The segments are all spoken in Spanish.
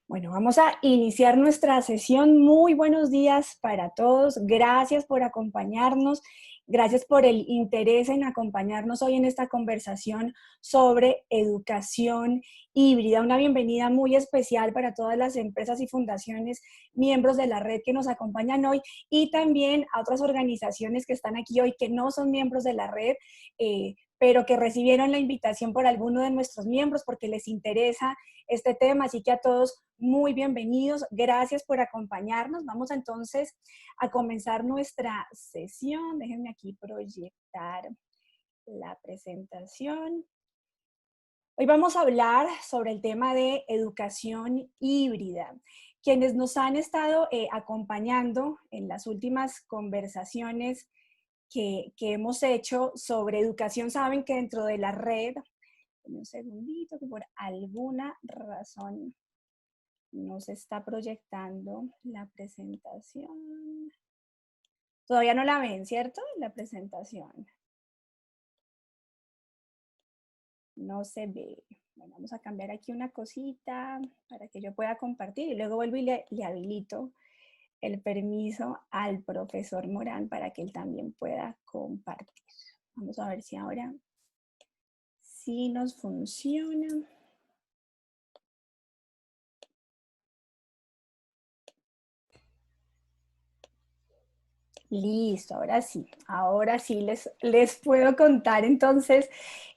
Bueno, vamos a iniciar nuestra sesión. Muy buenos días para todos. Gracias por acompañarnos. Gracias por el interés en acompañarnos hoy en esta conversación sobre educación híbrida. Una bienvenida muy especial para todas las empresas y fundaciones, miembros de la red que nos acompañan hoy y también a otras organizaciones que están aquí hoy que no son miembros de la red, pero que recibieron la invitación por alguno de nuestros miembros porque les interesa este tema. Así que a todos muy bienvenidos. Gracias por acompañarnos. Vamos entonces a comenzar nuestra sesión. Déjenme aquí proyectar la presentación. Hoy vamos a hablar sobre el tema de educación híbrida. Quienes nos han estado acompañando en las últimas conversaciones que hemos hecho sobre educación saben que dentro de la red, un segundito, que por alguna razón no se está proyectando la presentación. Todavía no la ven, ¿cierto? La presentación. No se ve. Bueno, vamos a cambiar aquí una cosita para que yo pueda compartir y luego vuelvo y le habilito el permiso al profesor Morán para que él también pueda compartir. Vamos a ver si ahora sí nos funciona. Listo, ahora sí les puedo contar. Entonces,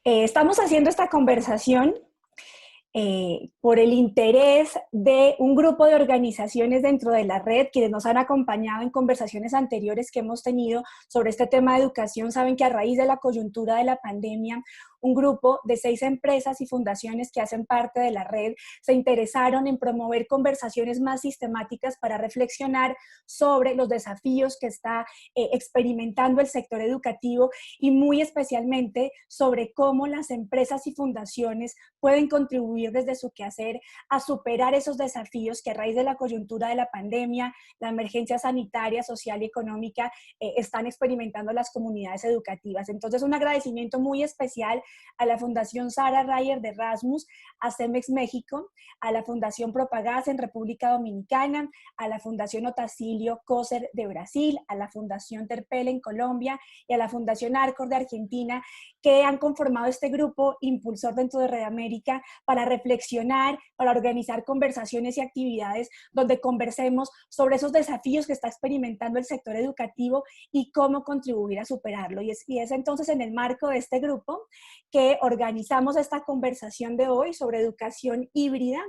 estamos haciendo esta conversación por el interés de un grupo de organizaciones dentro de la red, quienes nos han acompañado en conversaciones anteriores que hemos tenido sobre este tema de educación. Saben que a raíz de la coyuntura de la pandemia, un grupo de 6 empresas y fundaciones que hacen parte de la red se interesaron en promover conversaciones más sistemáticas para reflexionar sobre los desafíos que está experimentando el sector educativo y muy especialmente sobre cómo las empresas y fundaciones pueden contribuir desde su quehacer a superar esos desafíos que a raíz de la coyuntura de la pandemia, la emergencia sanitaria, social y económica están experimentando las comunidades educativas. Entonces, un agradecimiento muy especial a la Fundación Sara Ryer de Erasmus, a CEMEX México, a la Fundación Propagás en República Dominicana, a la Fundación Otacilio Coser de Brasil, a la Fundación Terpel en Colombia y a la Fundación Arcor de Argentina, que han conformado este grupo impulsor dentro de Red América para reflexionar, para organizar conversaciones y actividades donde conversemos sobre esos desafíos que está experimentando el sector educativo y cómo contribuir a superarlo. Y es entonces en el marco de este grupo que organizamos esta conversación de hoy sobre educación híbrida.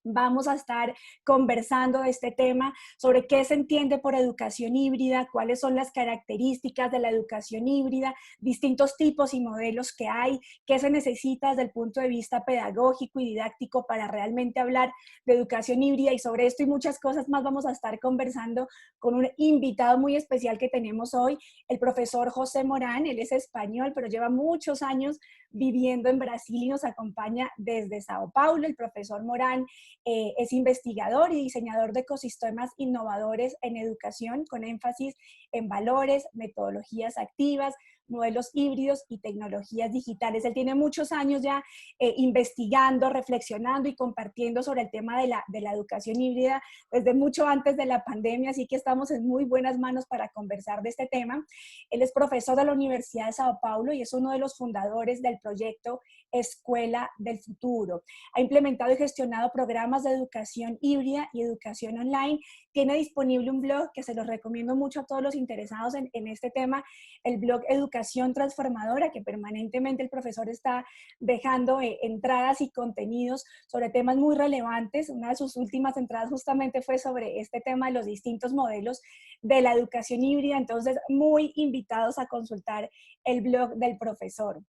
Vamos a estar conversando de este tema, sobre qué se entiende por educación híbrida, cuáles son las características de la educación híbrida, distintos tipos y modelos que hay, qué se necesita desde el punto de vista pedagógico y didáctico para realmente hablar de educación híbrida. Y sobre esto y muchas cosas más vamos a estar conversando con un invitado muy especial que tenemos hoy, el profesor José Morán. Él es español, pero lleva muchos años viviendo en Brasil y nos acompaña desde Sao Paulo. El profesor Morán es investigador y diseñador de ecosistemas innovadores en educación, con énfasis en valores, metodologías activas, modelos híbridos y tecnologías digitales. Él tiene muchos años ya investigando, reflexionando y compartiendo sobre el tema de la educación híbrida desde mucho antes de la pandemia, así que estamos en muy buenas manos para conversar de este tema. Él es profesor de la Universidad de Sao Paulo y es uno de los fundadores del proyecto Escuela del Futuro. Ha implementado y gestionado programas de educación híbrida y educación online. Tiene disponible un blog que se los recomiendo mucho a todos los interesados en este tema, el blog Educación Transformadora, que permanentemente el profesor está dejando entradas y contenidos sobre temas muy relevantes. Una de sus últimas entradas justamente fue sobre este tema de los distintos modelos de la educación híbrida. Entonces, muy invitados a consultar el blog del profesor.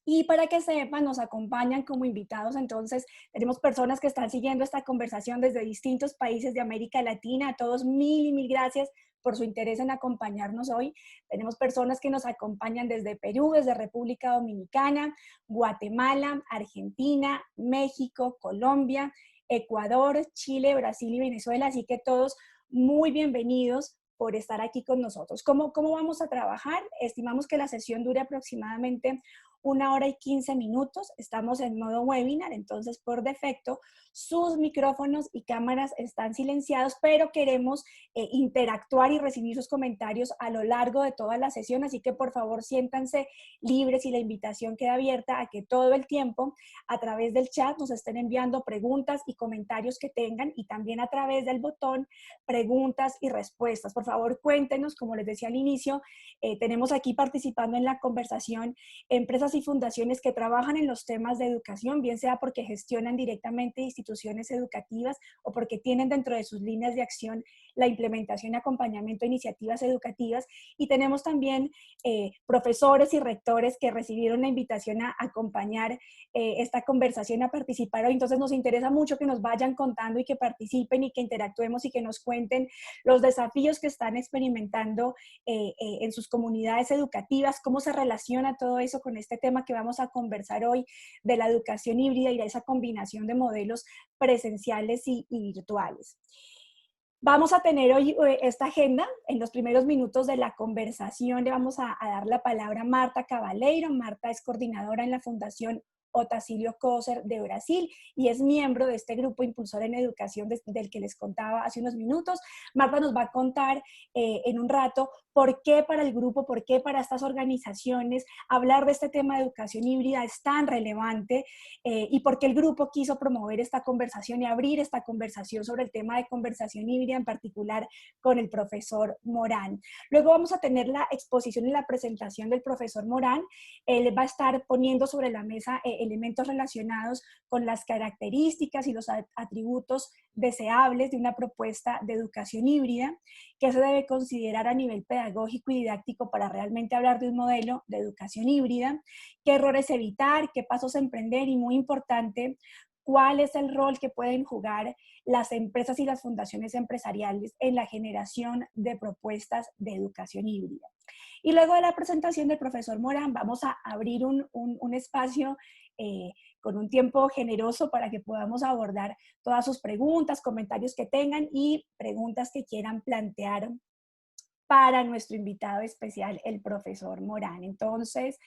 Y para que sepan, nos acompañan como invitados, entonces tenemos personas que están siguiendo esta conversación desde distintos países de América Latina. A todos mil y mil gracias por su interés en acompañarnos hoy. Tenemos personas que nos acompañan desde Perú, desde República Dominicana, Guatemala, Argentina, México, Colombia, Ecuador, Chile, Brasil y Venezuela. Así que todos muy bienvenidos por estar aquí con nosotros. ¿Cómo vamos a trabajar? Estimamos que la sesión dure aproximadamente 1 hora y 15 minutos. Estamos en modo webinar, entonces por defecto sus micrófonos y cámaras están silenciados, pero queremos interactuar y recibir sus comentarios a lo largo de toda la sesión, así que por favor siéntanse libres y la invitación queda abierta a que todo el tiempo a través del chat nos estén enviando preguntas y comentarios que tengan, y también a través del botón preguntas y respuestas. Por favor, cuéntenos, como les decía al inicio, tenemos aquí participando en la conversación empresas y fundaciones que trabajan en los temas de educación, bien sea porque gestionan directamente instituciones educativas o porque tienen dentro de sus líneas de acción la implementación y acompañamiento de iniciativas educativas. Y tenemos también profesores y rectores que recibieron la invitación a acompañar esta conversación, a participar hoy. Entonces nos interesa mucho que nos vayan contando y que participen y que interactuemos y que nos cuenten los desafíos que están experimentando en sus comunidades educativas, cómo se relaciona todo eso con este tema que vamos a conversar hoy de la educación híbrida y de esa combinación de modelos presenciales y virtuales. Vamos a tener hoy esta agenda. En los primeros minutos de la conversación le vamos a dar la palabra a Marta Cabaleiro. Marta es coordinadora en la Fundación Otacílio Coser de Brasil y es miembro de este grupo impulsor en educación del que les contaba hace unos minutos. Marta nos va a contar en un rato por qué para el grupo, por qué para estas organizaciones hablar de este tema de educación híbrida es tan relevante y por qué el grupo quiso promover esta conversación y abrir esta conversación sobre el tema de conversación híbrida, en particular con el profesor Morán. Luego vamos a tener la exposición y la presentación del profesor Morán. Él va a estar poniendo sobre la mesa elementos relacionados con las características y los atributos deseables de una propuesta de educación híbrida, que se debe considerar a nivel pedagógico y didáctico para realmente hablar de un modelo de educación híbrida, qué errores evitar, qué pasos emprender y, muy importante, cuál es el rol que pueden jugar las empresas y las fundaciones empresariales en la generación de propuestas de educación híbrida. Y luego de la presentación del profesor Morán vamos a abrir un espacio con un tiempo generoso para que podamos abordar todas sus preguntas, comentarios que tengan y preguntas que quieran plantear para nuestro invitado especial, el profesor Morán. Entonces,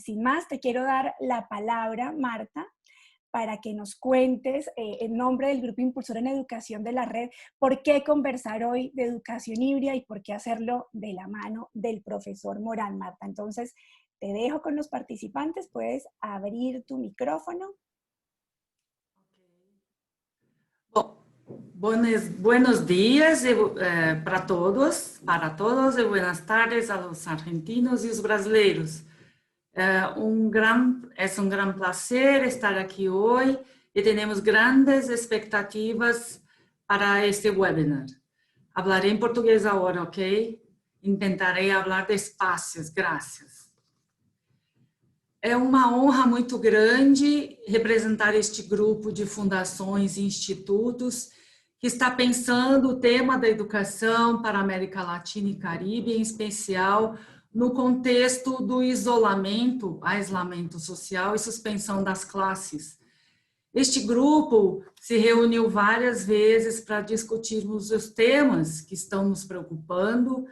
sin más, te quiero dar la palabra, Marta, para que nos cuentes en nombre del Grupo Impulsor en Educación de la Red, por qué conversar hoy de educación híbrida y por qué hacerlo de la mano del profesor Morán, Marta. Entonces, te dejo con los participantes, puedes abrir tu micrófono. Buenos días para todos y buenas tardes a los argentinos y los brasileiros. Es un gran placer estar aquí hoy y tenemos grandes expectativas para este webinar. Hablaré en portugués ahora, ¿ok? Intentaré hablar despacio, gracias. É uma honra muito grande representar este grupo de fundações e institutos que está pensando o tema da educação para a América Latina e Caribe, em especial no contexto do isolamento, isolamento social e suspensão das classes. Este grupo se reuniu várias vezes para discutirmos os temas que estão nos preocupando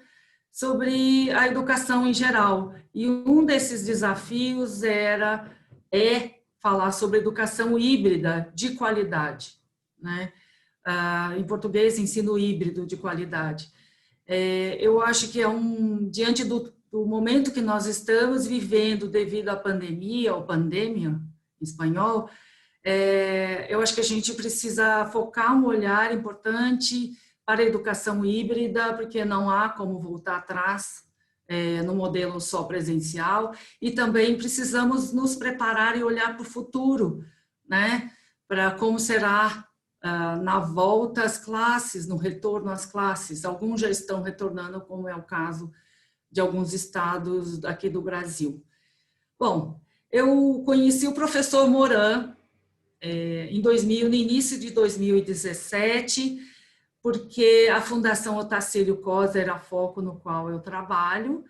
sobre a educação em geral. E um desses desafios é falar sobre educação híbrida de qualidade, né? Em português, ensino híbrido de qualidade. Eu acho que diante do momento que nós estamos vivendo devido à pandemia, ou pandemia, em espanhol, eu acho que a gente precisa focar um olhar importante para a educação híbrida, porque não há como voltar atrás no modelo só presencial, e também precisamos nos preparar e olhar para o futuro, né? Para como será na volta às classes, no retorno às classes. Alguns já estão retornando, como é o caso de alguns estados aqui do Brasil. Bom, eu conheci o professor Morán no início de 2017, porque a Fundação Otacílio Coser era foco no qual eu trabalho.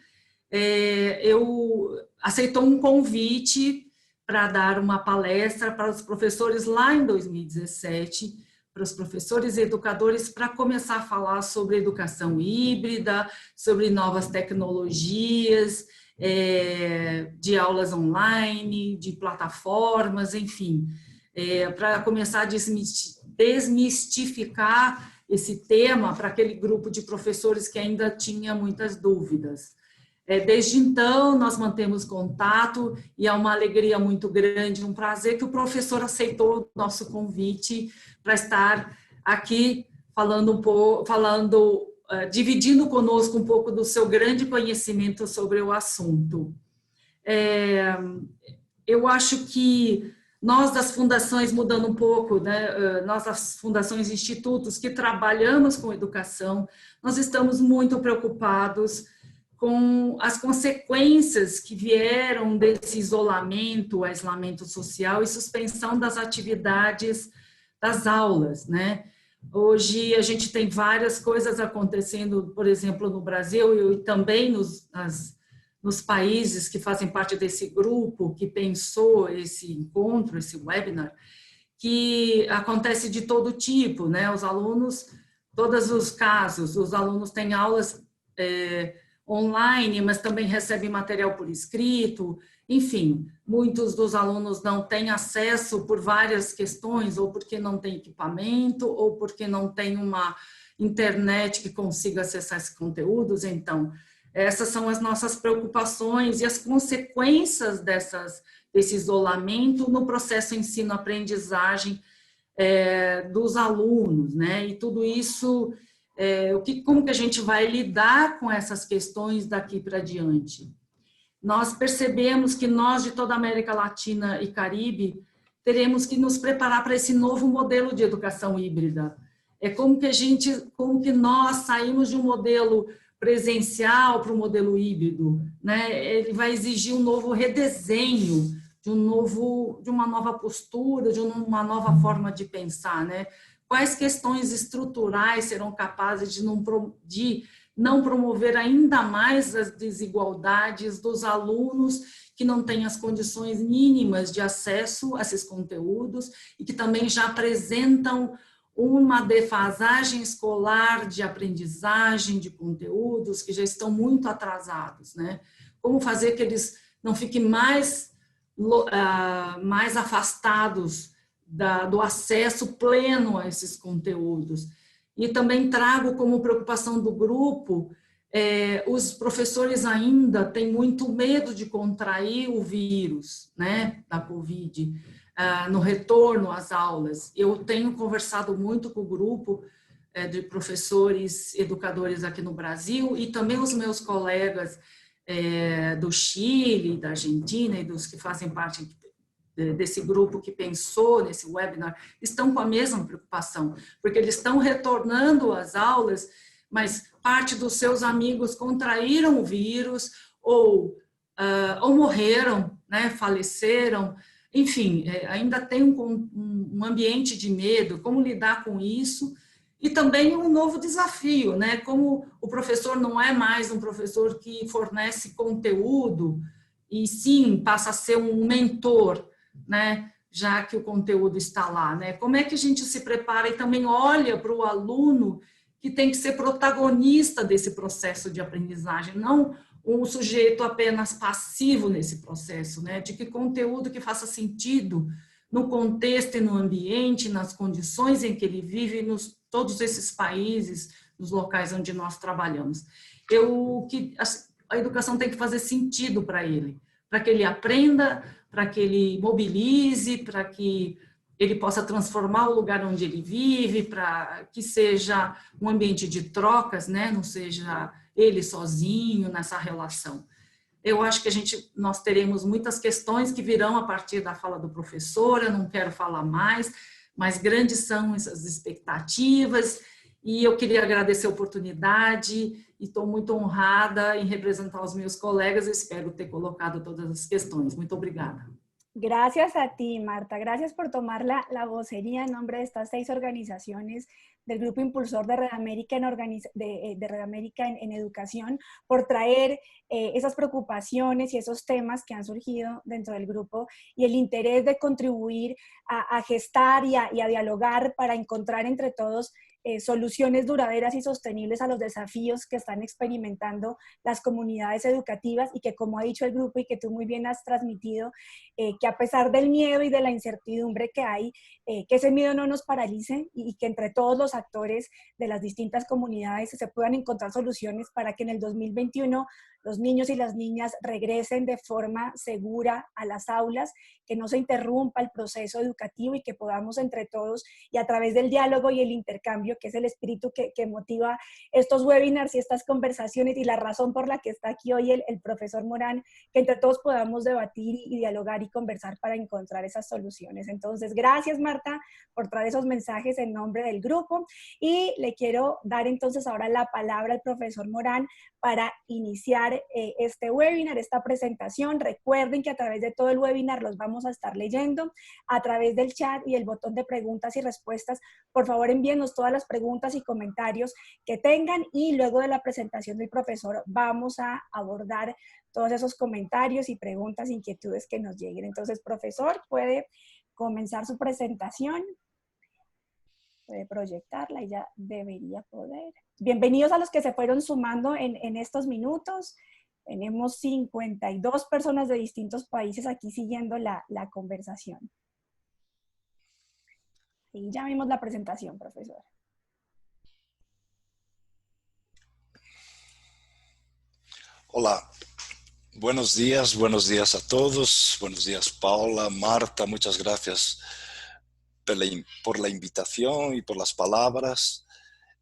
Eu aceitou um convite para dar uma palestra para os professores lá em 2017, para os professores e educadores, para começar a falar sobre educação híbrida, sobre novas tecnologias de aulas online, de plataformas, enfim, para começar a desmistificar esse tema para aquele grupo de professores que ainda tinha muitas dúvidas. Desde então, nós mantemos contato e é uma alegria muito grande, um prazer que o professor aceitou o nosso convite para estar aqui falando um pouco, dividindo conosco um pouco do seu grande conhecimento sobre o assunto. Eu acho que nós das fundações, mudando um pouco, né, nós das fundações e institutos que trabalhamos com educação, nós estamos muito preocupados com as consequências que vieram desse isolamento social e suspensão das atividades das aulas, né? Hoje a gente tem várias coisas acontecendo, por exemplo, no Brasil e também nos países que fazem parte desse grupo que pensou esse encontro, esse webinar, que acontece de todo tipo, né? Os alunos, todos os casos, os alunos têm aulas online, mas também recebem material por escrito, enfim, muitos dos alunos não têm acesso por várias questões, ou porque não tem equipamento, ou porque não tem uma internet que consiga acessar esses conteúdos. Então, essas são as nossas preocupações e as consequências desse isolamento no processo ensino-aprendizagem dos alunos, né? E tudo isso, como que a gente vai lidar com essas questões daqui para diante? Nós percebemos que nós, de toda a América Latina e Caribe, teremos que nos preparar para esse novo modelo de educação híbrida. Como que nós saímos de um modelo presencial para o modelo híbrido, né? Ele vai exigir um novo redesenho, de uma nova postura, de uma nova forma de pensar, né? Quais questões estruturais serão capazes de não promover ainda mais as desigualdades dos alunos que não têm as condições mínimas de acesso a esses conteúdos e que também já apresentam uma defasagem escolar de aprendizagem de conteúdos que já estão muito atrasados, né? Como fazer que eles não fiquem mais afastados do acesso pleno a esses conteúdos. E também trago como preocupação do grupo, os professores ainda têm muito medo de contrair o vírus, né, da Covid, no retorno às aulas. Eu tenho conversado muito com o grupo de professores, educadores aqui no Brasil e também os meus colegas do Chile, da Argentina e dos que fazem parte desse grupo que pensou nesse webinar, estão com a mesma preocupação, porque eles estão retornando às aulas, mas parte dos seus amigos contraíram o vírus ou morreram, né, faleceram, enfim, ainda tem um ambiente de medo, como lidar com isso, e também um novo desafio, né, como o professor não é mais um professor que fornece conteúdo, e sim passa a ser um mentor, né, já que o conteúdo está lá, né? Como é que a gente se prepara e também olha para o aluno que tem que ser protagonista desse processo de aprendizagem, não um sujeito apenas passivo nesse processo, né? De que conteúdo que faça sentido no contexto e no ambiente, nas condições em que ele vive, todos esses países, nos locais onde nós trabalhamos. A educação tem que fazer sentido para que ele aprenda, para que ele mobilize, para que ele possa transformar o lugar onde ele vive, para que seja um ambiente de trocas, né? Não seja ele sozinho nessa relação. Eu acho que nós teremos muitas questões que virão a partir da fala do professor, eu não quero falar mais, mas grandes são essas expectativas, e eu queria agradecer a oportunidade, e estou muito honrada em representar os meus colegas, espero ter colocado todas as questões. Muito obrigada. Gracias a ti, Marta. Gracias por tomar la vocería en nombre de estas 6 organizaciones del Grupo Impulsor de Red América en Educación, por traer esas preocupaciones y esos temas que han surgido dentro del grupo y el interés de contribuir a gestar y a dialogar para encontrar entre todos soluciones duraderas y sostenibles a los desafíos que están experimentando las comunidades educativas y que, como ha dicho el grupo y que tú muy bien has transmitido, que a pesar del miedo y de la incertidumbre que hay, que ese miedo no nos paralice y que entre todos los actores de las distintas comunidades se puedan encontrar soluciones para que en el 2021 los niños y las niñas regresen de forma segura a las aulas, que no se interrumpa el proceso educativo y que podamos entre todos y a través del diálogo y el intercambio, que es el espíritu que motiva estos webinars y estas conversaciones y la razón por la que está aquí hoy el profesor Morán, que entre todos podamos debatir y dialogar y conversar para encontrar esas soluciones. Entonces, gracias Marta por traer esos mensajes en nombre del grupo y le quiero dar entonces ahora la palabra al profesor Morán para iniciar este webinar, esta presentación. Recuerden que a través de todo el webinar los vamos a estar leyendo a través del chat y el botón de preguntas y respuestas. Por favor, envíenos todas las preguntas y comentarios que tengan y luego de la presentación del profesor vamos a abordar todos esos comentarios y preguntas, inquietudes que nos lleguen. Entonces, profesor, puede comenzar su presentación. Puede proyectarla y ya debería poder. Bienvenidos a los que se fueron sumando en estos minutos. Tenemos 52 personas de distintos países aquí siguiendo la conversación. Y ya vimos la presentación, profesor. Hola, buenos días a todos. Buenos días, Paula, Marta, muchas gracias por la invitación y por las palabras.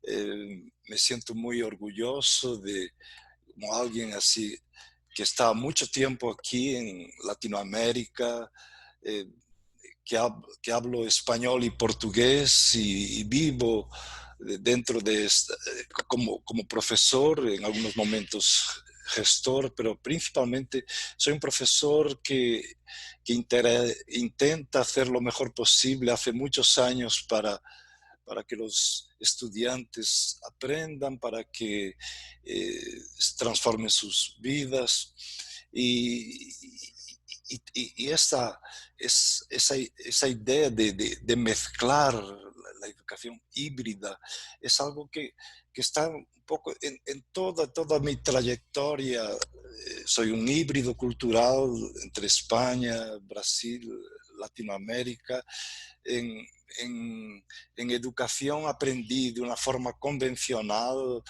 Me siento muy orgulloso de como alguien así que está mucho tiempo aquí en Latinoamérica, que hablo español y portugués y vivo dentro de como profesor, en algunos momentos gestor, pero principalmente soy un profesor que intenta hacer lo mejor posible hace muchos años para que los estudiantes aprendan, para que transformen sus vidas. Y esa idea de mezclar la educación híbrida es algo que está un poco en toda mi trayectoria. Soy un híbrido cultural entre España, Brasil, Latinoamérica. En, en educación aprendí de una forma convencional.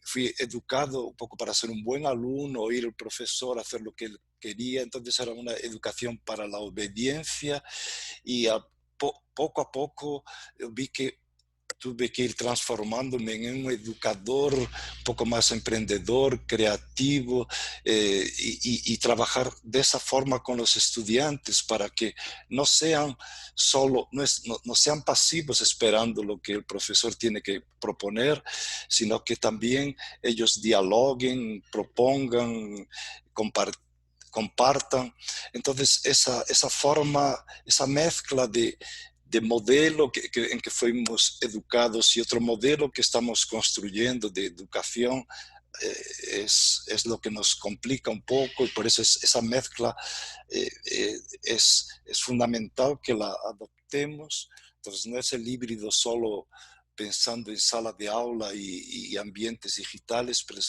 Fui educado un poco para ser un buen alumno, oír al profesor, hacer lo que él quería. Entonces era una educación para la obediencia y poco a poco vi que tuve que ir transformándome en un educador un poco más emprendedor, creativo, y trabajar de esa forma con los estudiantes para que no sean no sean pasivos esperando lo que el profesor tiene que proponer, sino que también ellos dialoguen, propongan, compartan. Entonces esa forma, esa mezcla de modelo en que fuimos educados y otro modelo que estamos construyendo de educación es lo que nos complica un poco, y por eso esa mezcla es fundamental que la adoptemos. Entonces no es el híbrido solo pensando en sala de aula y ambientes digitales, pero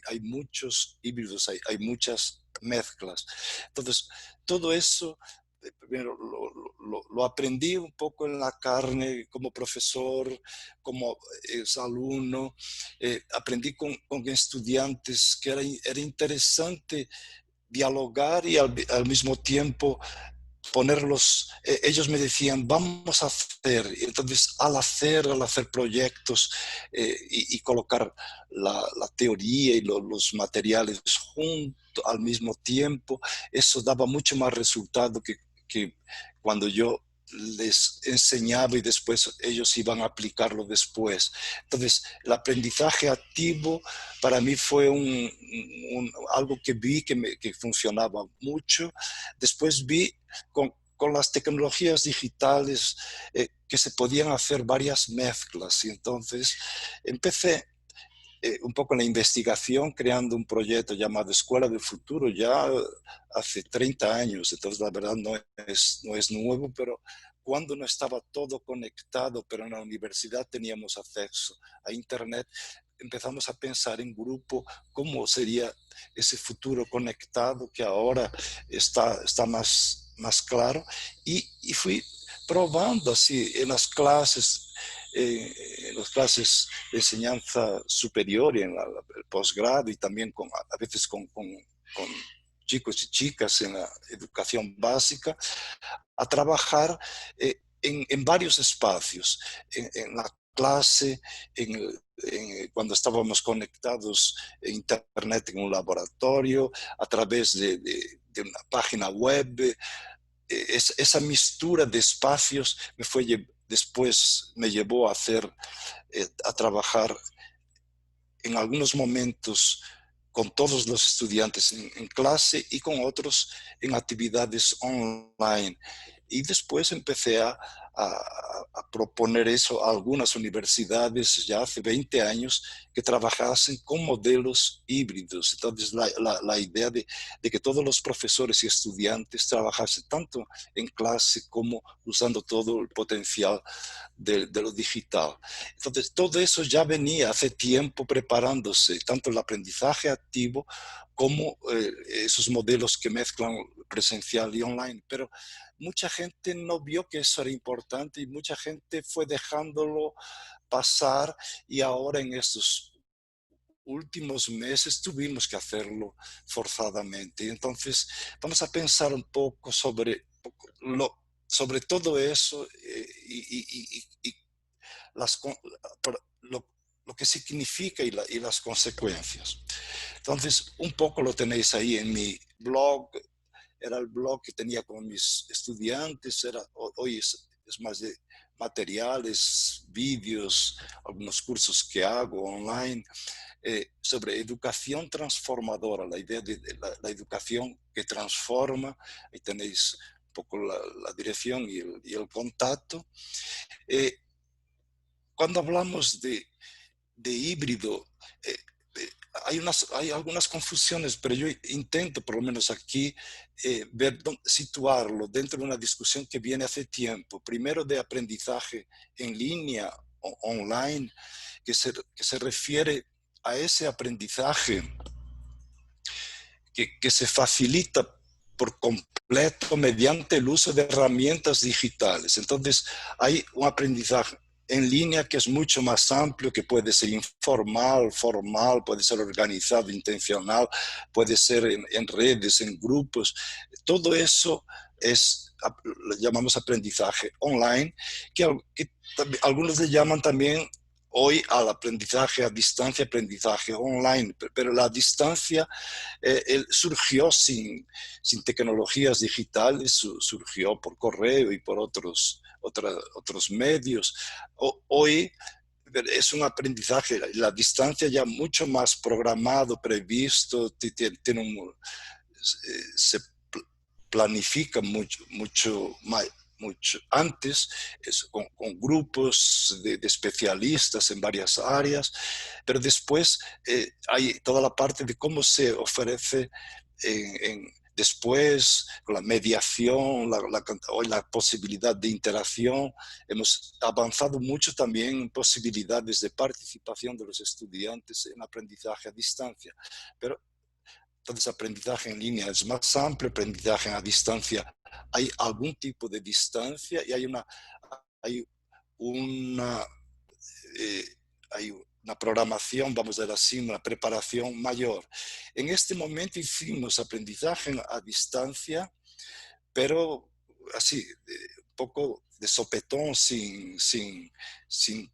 hay muchos híbridos, hay muchas mezclas. Entonces todo eso primero lo aprendí un poco en la carne como profesor, como alumno. Aprendí con estudiantes que era interesante dialogar y al mismo tiempo ponerlos, ellos me decían, vamos a hacer. Y entonces al hacer proyectos y colocar la teoría y los materiales juntos al mismo tiempo, eso daba mucho más resultado que cuando yo les enseñaba y después ellos iban a aplicarlo después. Entonces, el aprendizaje activo para mí fue algo que vi que funcionaba mucho. Después vi con las tecnologías digitales que se podían hacer varias mezclas, y entonces empecé un poco la investigación, creando un proyecto llamado Escuela del Futuro ya hace 30 años. Entonces, la verdad no es nuevo, pero cuando no estaba todo conectado, pero en la universidad teníamos acceso a Internet, empezamos a pensar en grupo cómo sería ese futuro conectado que ahora está más claro. Y fui probando así en las clases de enseñanza superior y en el posgrado, y también a veces con chicos y chicas en la educación básica, a trabajar en varios espacios, en la clase, cuando estábamos conectados a Internet en un laboratorio, a través de una página web. Esa mistura de espacios después me llevó a trabajar en algunos momentos con todos los estudiantes en clase y con otros en actividades online. Y después empecé a proponer eso a algunas universidades ya hace 20 años que trabajasen con modelos híbridos. Entonces la idea de que todos los profesores y estudiantes trabajasen tanto en clase como usando todo el potencial de lo digital. Entonces todo eso ya venía hace tiempo preparándose, tanto el aprendizaje activo como esos modelos que mezclan presencial y online. Pero mucha gente no vio que eso era importante y mucha gente fue dejándolo pasar, y ahora en estos últimos meses tuvimos que hacerlo forzadamente. Entonces vamos a pensar un poco sobre todo eso y lo que significa y las consecuencias. Entonces, un poco lo tenéis ahí en mi blog. Era el blog que tenía con mis estudiantes. Hoy es más de materiales, vídeos, algunos cursos que hago online sobre educación transformadora, la idea de la educación que transforma. Ahí tenéis un poco la dirección y el contacto. Cuando hablamos de híbrido, hay algunas confusiones, pero yo intento, por lo menos aquí, situarlo dentro de una discusión que viene hace tiempo. Primero, de aprendizaje en línea o online, que se refiere a ese aprendizaje que se facilita por completo mediante el uso de herramientas digitales. Entonces, hay un aprendizaje en línea que es mucho más amplio, que puede ser informal, formal, puede ser organizado, intencional, puede ser en redes, en grupos. Todo eso lo llamamos aprendizaje online, que algunos le llaman también hoy al aprendizaje a distancia, aprendizaje online, pero la distancia surgió sin tecnologías digitales, surgió por correo y por otros medios. Hoy es un aprendizaje, la distancia ya mucho más programado, previsto, se planifica mucho antes, con grupos de especialistas en varias áreas, pero después hay toda la parte de cómo se ofrece después, con la mediación, la posibilidad de interacción. Hemos avanzado mucho también en posibilidades de participación de los estudiantes en aprendizaje a distancia. Pero entonces, aprendizaje en línea es más amplio, aprendizaje a distancia. Hay algún tipo de distancia y hay una programación, vamos a decir así, una preparación mayor. En este momento hicimos aprendizaje a distancia, pero así, un poco de sopetón, sin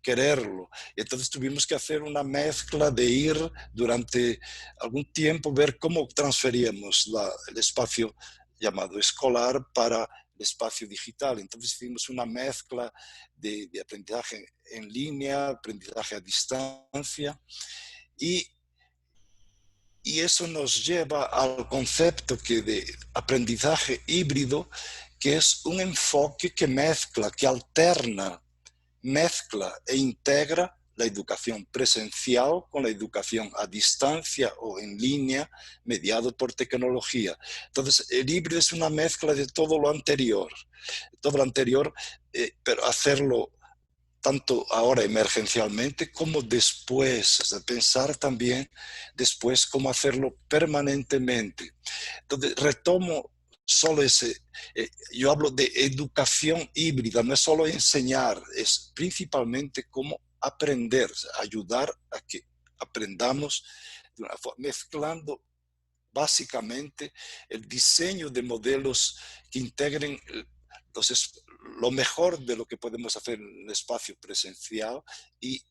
quererlo. Entonces tuvimos que hacer una mezcla de ir durante algún tiempo, ver cómo transferíamos el espacio llamado escolar para el espacio digital. Entonces hicimos una mezcla de aprendizaje en línea, aprendizaje a distancia, y eso nos lleva al concepto de aprendizaje híbrido, que es un enfoque que mezcla, que alterna, mezcla e integra la educación presencial con la educación a distancia o en línea, mediado por tecnología. Entonces, el híbrido es una mezcla de todo lo anterior, pero hacerlo tanto ahora emergencialmente como después, es decir, pensar también después cómo hacerlo permanentemente. Entonces, retomo solo yo hablo de educación híbrida, no es solo enseñar, es principalmente cómo aprender, ayudar a que aprendamos de una forma, mezclando básicamente el diseño de modelos que integren lo mejor de lo que podemos hacer en el espacio presencial y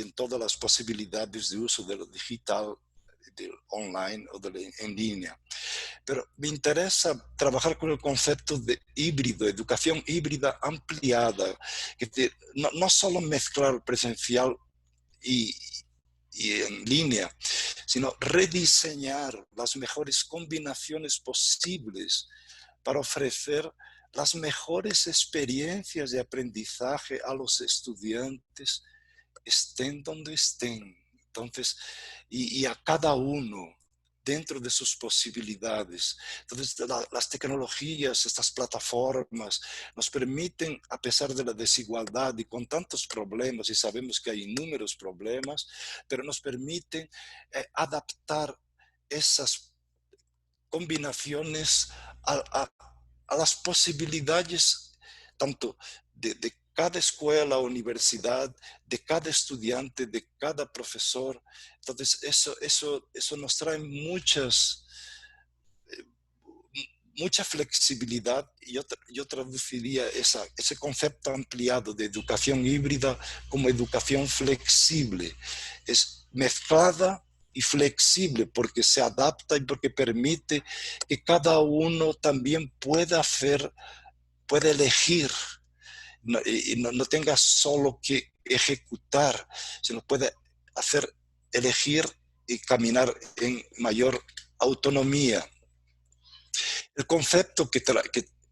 en todas las posibilidades de uso de lo digital, del online o en línea. Pero me interesa trabajar con el concepto de híbrido, educación híbrida ampliada, que no solo mezclar presencial y, y en línea, sino rediseñar las mejores combinaciones posibles para ofrecer las mejores experiencias de aprendizaje a los estudiantes, estén donde estén. Entonces, y a cada uno dentro de sus posibilidades. Entonces, las tecnologías, estas plataformas, nos permiten, a pesar de la desigualdad y con tantos problemas, y sabemos que hay inúmeros problemas, pero nos permiten adaptar esas combinaciones a las posibilidades tanto de cada escuela, universidad, de cada estudiante, de cada profesor. Entonces, eso nos trae mucha flexibilidad. Yo traduciría ese concepto ampliado de educación híbrida como educación flexible. Es mezclada y flexible porque se adapta y porque permite que cada uno también pueda elegir y no tenga solo que ejecutar, sino puede elegir y caminar en mayor autonomía. El concepto que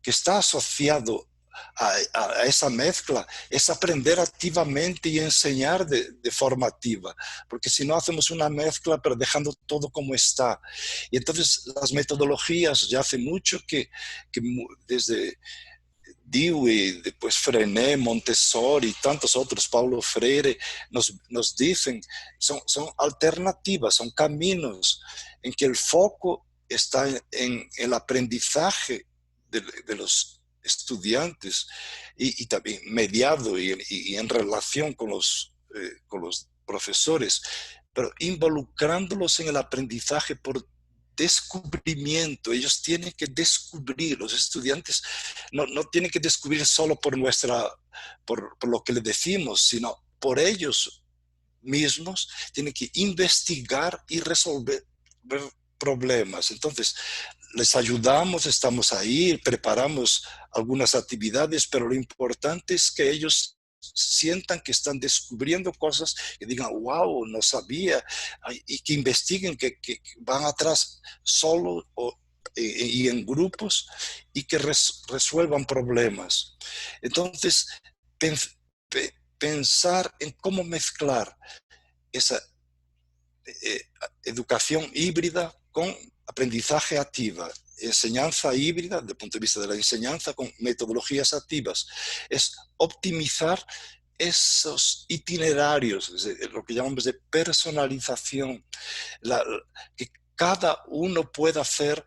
está asociado a esa mezcla es aprender activamente y enseñar de forma activa, porque si no hacemos una mezcla pero dejando todo como está. Y entonces las metodologías ya hace mucho que desde Dewey, después Frenet, Montessori y tantos otros, Paulo Freire, nos dicen, son alternativas, son caminos en que el foco está en el aprendizaje de los estudiantes y también mediado y en relación con los profesores, pero involucrándolos en el aprendizaje por descubrimiento. Ellos tienen que descubrir, los estudiantes no tienen que descubrir solo por lo que le decimos, sino por ellos mismos tienen que investigar y resolver problemas. Entonces, les ayudamos, estamos ahí, preparamos algunas actividades, pero lo importante es que ellos sientan que están descubriendo cosas, que digan, wow, no sabía, y que investiguen, que van atrás solo y en grupos y que resuelvan problemas. Entonces, pensar en cómo mezclar esa educación híbrida con aprendizaje activa, enseñanza híbrida desde el punto de vista de la enseñanza con metodologías activas, es optimizar esos itinerarios, lo que llamamos de personalización, que cada uno pueda hacer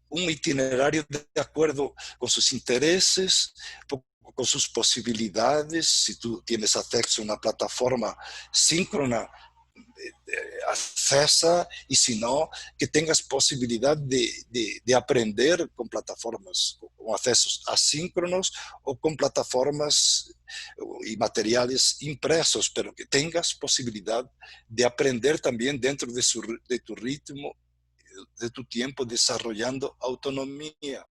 un itinerario de acuerdo con sus intereses, con sus posibilidades. Si tú tienes acceso a una plataforma síncrona, accesa, y si no, que tengas posibilidad de aprender con plataformas, con accesos asíncronos o con plataformas y materiales impresos, pero que tengas posibilidad de aprender también dentro de tu ritmo, de tu tiempo, desarrollando autonomía.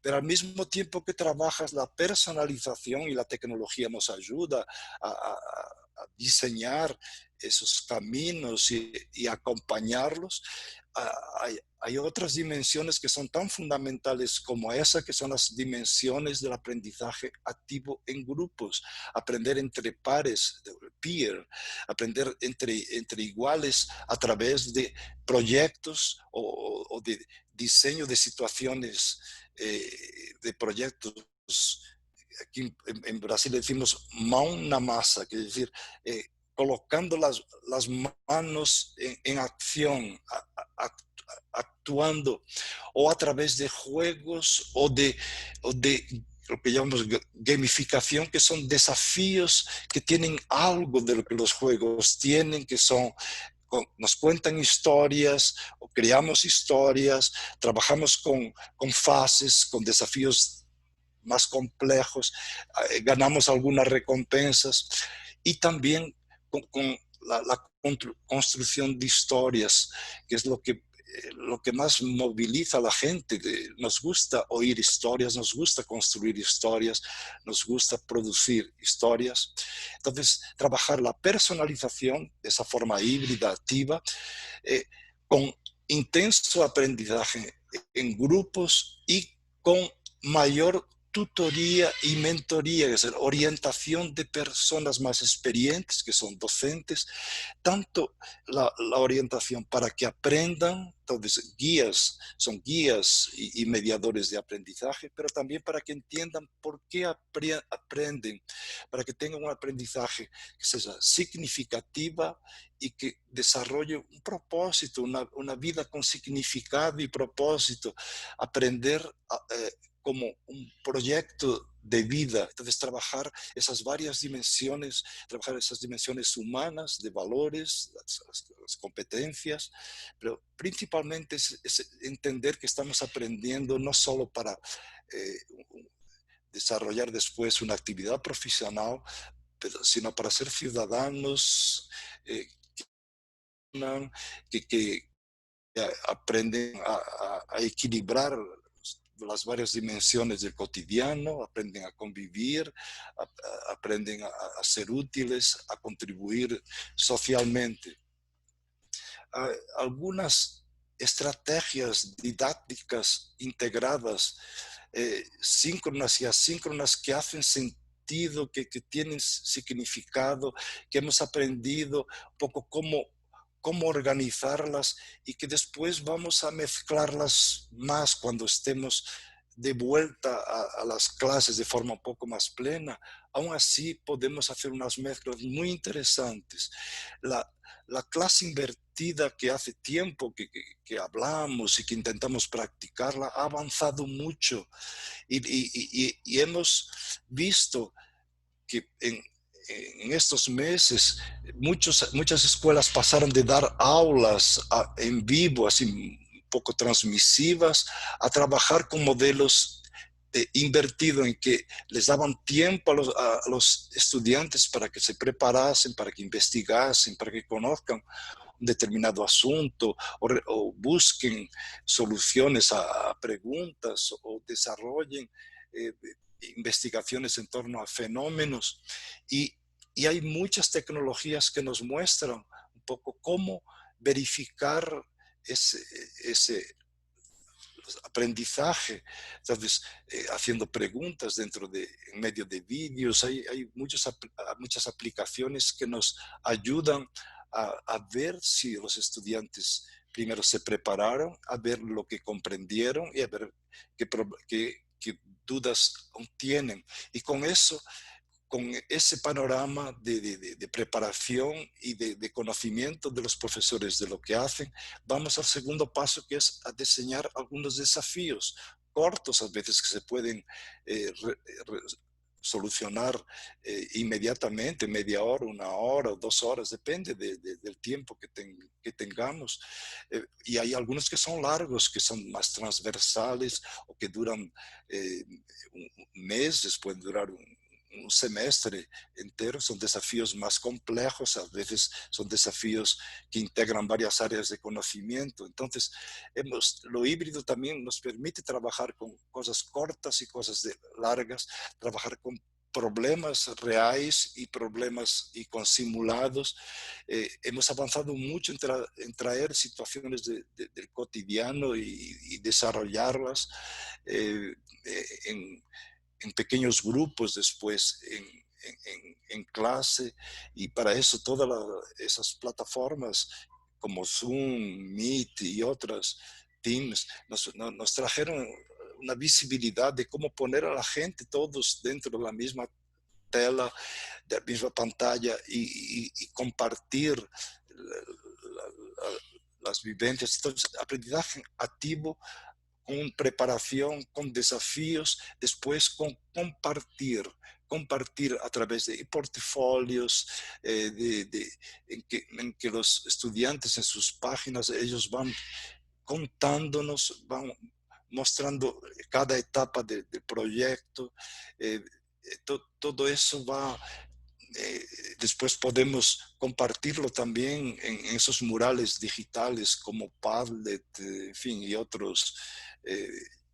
Pero al mismo tiempo que trabajas la personalización y la tecnología nos ayuda a a diseñar esos caminos y acompañarlos, hay otras dimensiones que son tan fundamentales como esa, que son las dimensiones del aprendizaje activo en grupos, aprender entre pares, peer, aprender entre iguales a través de proyectos o de diseño de situaciones, de proyectos. Aquí en Brasil decimos mão na masa, que es decir, colocando las manos en acción, actuando, o a través de juegos o de lo que llamamos gamificación, que son desafíos que tienen algo de lo que los juegos tienen, que son, nos cuentan historias o creamos historias, trabajamos con fases, con desafíos más complejos, ganamos algunas recompensas, y también con la construcción de historias, que es lo que más moviliza a la gente. Nos gusta oír historias, nos gusta construir historias, nos gusta producir historias. Entonces, trabajar la personalización de esa forma híbrida, activa, con intenso aprendizaje en grupos y con mayor tutoría y mentoría, es decir, orientación de personas más experientes, que son docentes, tanto la orientación para que aprendan, entonces son guías y mediadores de aprendizaje, pero también para que entiendan por qué aprenden, para que tengan un aprendizaje que sea significativa y que desarrolle un propósito, una vida con significado y propósito, aprender como un proyecto de vida. Entonces, trabajar esas varias dimensiones, trabajar esas dimensiones humanas, de valores, las competencias, pero principalmente es entender que estamos aprendiendo no solo para desarrollar después una actividad profesional, sino para ser ciudadanos que aprenden a equilibrar las varias dimensiones del cotidiano, aprenden a convivir, aprenden a ser útiles, a contribuir socialmente. Algunas estrategias didácticas integradas, síncronas y asíncronas, que hacen sentido, que tienen significado, que hemos aprendido un poco cómo organizarlas, y que después vamos a mezclarlas más cuando estemos de vuelta a las clases de forma un poco más plena. Aún así podemos hacer unas mezclas muy interesantes. La clase invertida, que hace tiempo que hablamos y que intentamos practicarla, ha avanzado mucho, y hemos visto que en estos meses muchas escuelas pasaron de dar aulas en vivo, así un poco transmisivas, a trabajar con modelos invertido, en que les daban tiempo a los estudiantes para que se preparasen, para que investigasen, para que conozcan un determinado asunto, o busquen soluciones a preguntas, o desarrollen investigaciones en torno a fenómenos. Y hay muchas tecnologías que nos muestran un poco cómo verificar ese aprendizaje. Entonces, haciendo preguntas en medio de vídeos. Hay muchas aplicaciones que nos ayudan a ver si los estudiantes primero se prepararon, a ver lo que comprendieron y a ver qué dudas tienen. Y con ese panorama de preparación y de conocimiento de los profesores de lo que hacen, vamos al segundo paso, que es a diseñar algunos desafíos cortos, a veces, que se pueden solucionar inmediatamente, media hora, 1 hora o 2 horas, depende del tiempo que tengamos. Y hay algunos que son largos, que son más transversales, o que duran meses, pueden durar un semestre entero. Son desafíos más complejos, a veces son desafíos que integran varias áreas de conocimiento. Entonces, lo híbrido también nos permite trabajar con cosas cortas y cosas largas, trabajar con problemas reales y problemas y con simulados. Hemos avanzado mucho en traer situaciones del cotidiano y desarrollarlas en pequeños grupos después en clase, y para eso todas esas plataformas como Zoom, Meet y otras, Teams, nos trajeron una visibilidad de cómo poner a la gente todos dentro de la misma tela, de la misma pantalla y compartir las vivencias. Entonces, aprendizaje activo con preparación, con desafíos, después con compartir a través de portafolios, en que los estudiantes en sus páginas, ellos van contándonos, van mostrando cada etapa del proyecto. Todo eso va, después podemos compartirlo también en esos murales digitales como Padlet, en fin, y otros,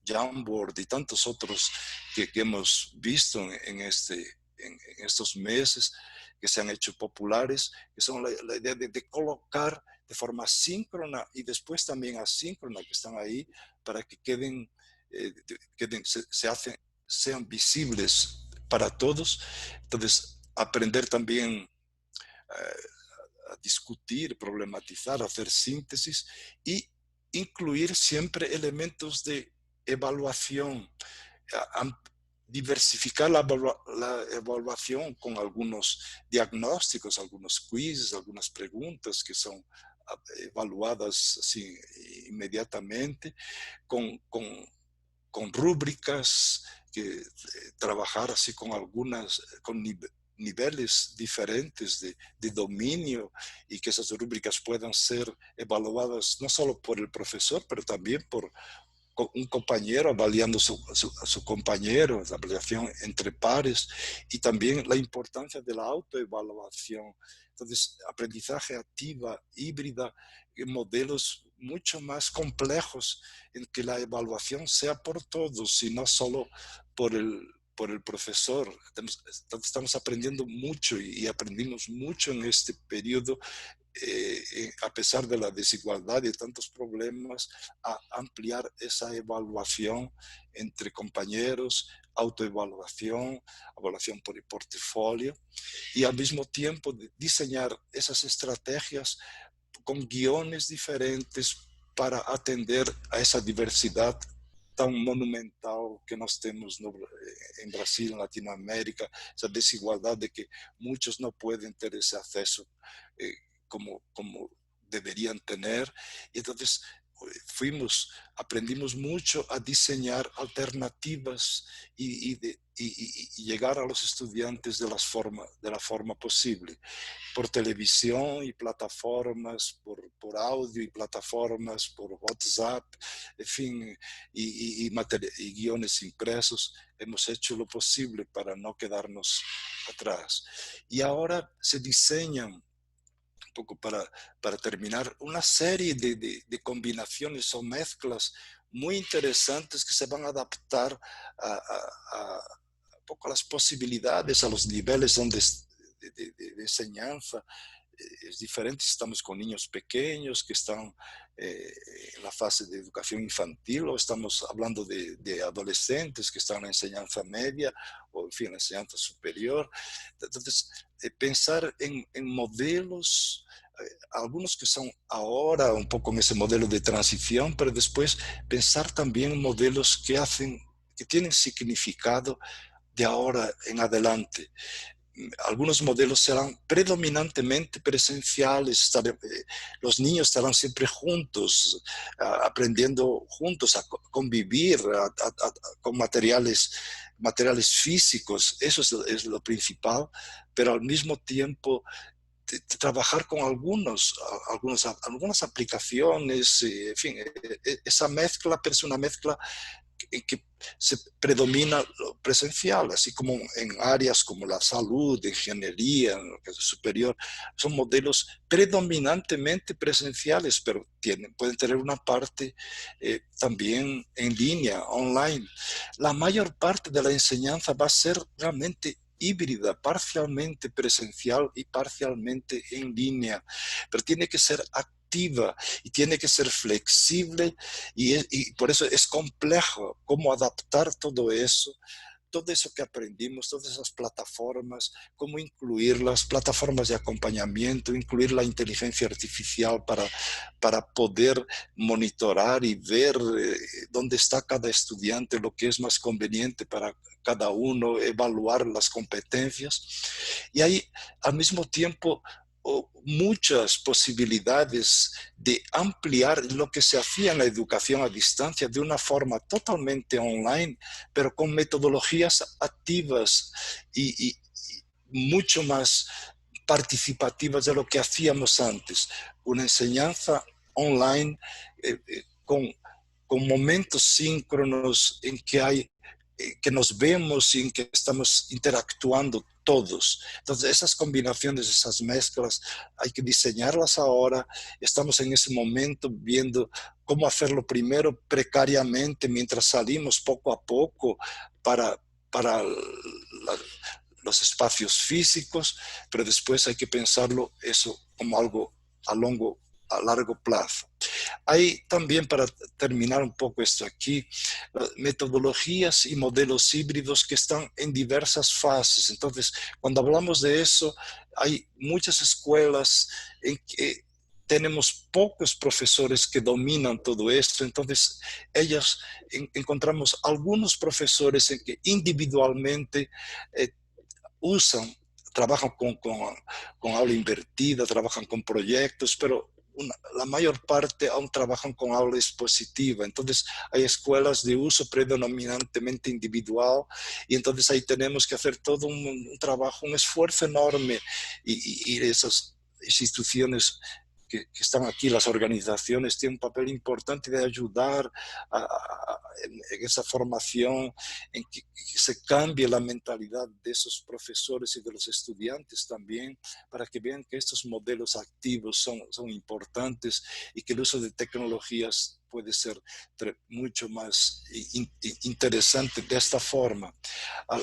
Jamboard y tantos otros que hemos visto en estos meses, que se han hecho populares, que son la idea de colocar de forma síncrona y después también asíncrona, que están ahí para que sean visibles para todos. Entonces, aprender también a discutir, problematizar, hacer síntesis y incluir siempre elementos de evaluación, diversificar la evaluación con algunos diagnósticos, algunos quizzes, algunas preguntas que son evaluadas así, inmediatamente, con rúbricas, que trabajar así con niveles diferentes de dominio, y que esas rúbricas puedan ser evaluadas no solo por el profesor, pero también por un compañero avaliando a su compañero, la evaluación entre pares, y también la importancia de la autoevaluación. Entonces, aprendizaje activa, híbrida, en modelos mucho más complejos, en que la evaluación sea por todos y no solo por el profesor. Estamos aprendiendo mucho y aprendimos mucho en este periodo, a pesar de la desigualdad y tantos problemas, a ampliar esa evaluación entre compañeros, autoevaluación, evaluación por el portafolio, y al mismo tiempo diseñar esas estrategias con guiones diferentes para atender a esa diversidad tan monumental que nós temos em Brasil, em Latinoamérica, essa desigualdade de que muitos não podem ter esse acesso como deveriam ter. Então, aprendimos muito a desenhar alternativas e chegar a los estudiantes de la forma possível, por televisión y plataformas, por audio y plataformas, por WhatsApp, en fin, y guiones impresos. Hemos hecho lo posible para no quedarnos atrás. Y ahora se diseñan, un poco para terminar, una serie de combinaciones o mezclas muy interesantes que se van a adaptar un poco a las posibilidades, a los niveles de enseñanza. Es diferente si estamos con niños pequeños que están en la fase de educación infantil, o estamos hablando de adolescentes que están en la enseñanza media o, en fin, en la enseñanza superior. Entonces, pensar en modelos, algunos que son ahora un poco en ese modelo de transición, pero después pensar también en modelos que tienen significado de ahora en adelante. Algunos modelos serán predominantemente presenciales, los niños estarán siempre juntos, aprendiendo juntos a convivir con materiales físicos. Eso es lo principal, pero al mismo tiempo trabajar con algunas aplicaciones, en fin, esa mezcla, pero es una mezcla en que se predomina lo presencial, así como en áreas como la salud, ingeniería, superior, son modelos predominantemente presenciales, pero pueden tener una parte también en línea, online. La mayor parte de la enseñanza va a ser realmente híbrida, parcialmente presencial y parcialmente en línea, pero tiene que ser activa y tiene que ser flexible y por eso es complejo cómo adaptar todo eso que aprendimos, todas esas plataformas, cómo incluir las plataformas de acompañamiento, incluir la inteligencia artificial para poder monitorar y ver dónde está cada estudiante, lo que es más conveniente para cada uno, evaluar las competencias. Y hay al mismo tiempo muchas posibilidades de ampliar lo que se hacía en la educación a distancia de una forma totalmente online, pero con metodologías activas y mucho más participativas de lo que hacíamos antes. Una enseñanza online con momentos síncronos en que que nos vemos y en que estamos interactuando todos. Entonces, esas combinaciones, esas mezclas, hay que diseñarlas ahora. Estamos en ese momento viendo cómo hacerlo primero precariamente, mientras salimos poco a poco para los espacios físicos, pero después hay que pensarlo eso como algo a largo plazo. Hay también, para terminar un poco esto aquí, metodologías y modelos híbridos que están en diversas fases. Entonces, cuando hablamos de eso, hay muchas escuelas en que tenemos pocos profesores que dominan todo esto, entonces encontramos algunos profesores en que individualmente usan, trabajan con aula invertida, trabajan con proyectos, pero la mayor parte aún trabajan con aula expositiva. Entonces hay escuelas de uso predominantemente individual y entonces ahí tenemos que hacer todo un trabajo, un esfuerzo enorme y esas instituciones que están aquí, las organizaciones, tienen un papel importante de ayudar en esa formación, en que se cambie la mentalidad de esos profesores y de los estudiantes también, para que vean que estos modelos activos son importantes y que el uso de tecnologías puede ser mucho más interesante de esta forma.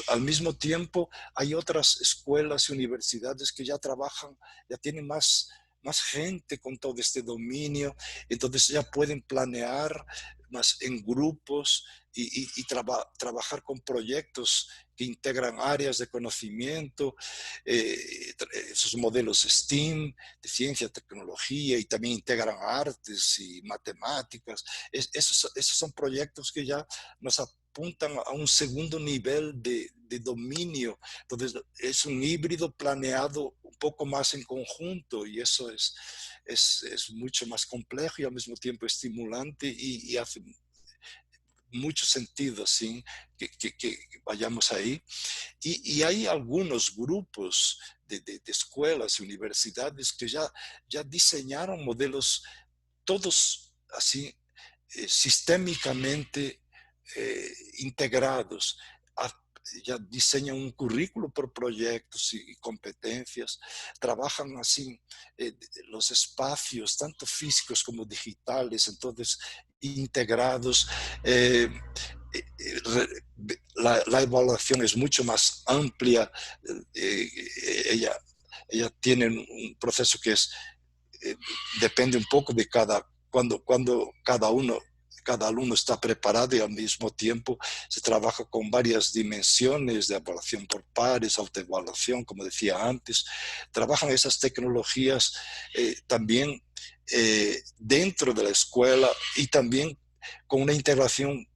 Al mismo tiempo, hay otras escuelas y universidades que ya trabajan, ya tienen más gente con todo este dominio, entonces ya pueden planear más en grupos y trabajar con proyectos que integran áreas de conocimiento, esos modelos STEAM, de ciencia, tecnología, y también integran artes y matemáticas. Esos son proyectos que ya nos apuntan a un segundo nivel de dominio. Entonces, es un híbrido planeado un poco más en conjunto y eso es mucho más complejo y al mismo tiempo estimulante y hace mucho sentido, ¿sí? que vayamos ahí. Y hay algunos grupos de escuelas y universidades que ya diseñaron modelos todos así sistémicamente integrados. Ya diseñan un currículo por proyectos y competencias, trabajan así los espacios, tanto físicos como digitales, entonces integrados. La evaluación es mucho más amplia. Eh, ella tiene un proceso que depende un poco de cuando cada alumno está preparado y al mismo tiempo se trabaja con varias dimensiones de evaluación por pares, autoevaluación, como decía antes. Trabajan esas tecnologías también dentro de la escuela y también con una integración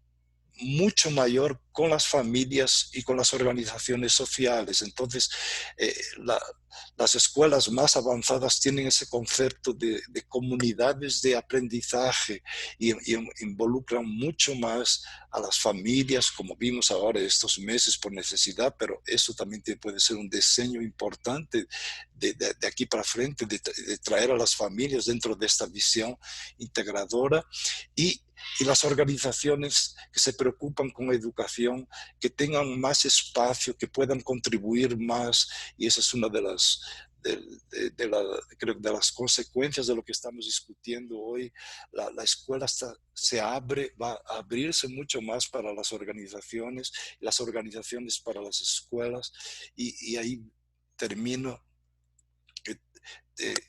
mucho mayor con las familias y con las organizaciones sociales. Entonces, las escuelas más avanzadas tienen ese concepto de comunidades de aprendizaje y involucran mucho más a las familias, como vimos ahora estos meses por necesidad, pero eso también puede ser un diseño importante de aquí para frente, de traer a las familias dentro de esta visión integradora y las organizaciones que se preocupan con educación, que tengan más espacio, que puedan contribuir más, y esa es una de creo, de las consecuencias de lo que estamos discutiendo hoy. La escuela se abre, va a abrirse mucho más para las organizaciones para las escuelas, y ahí termino.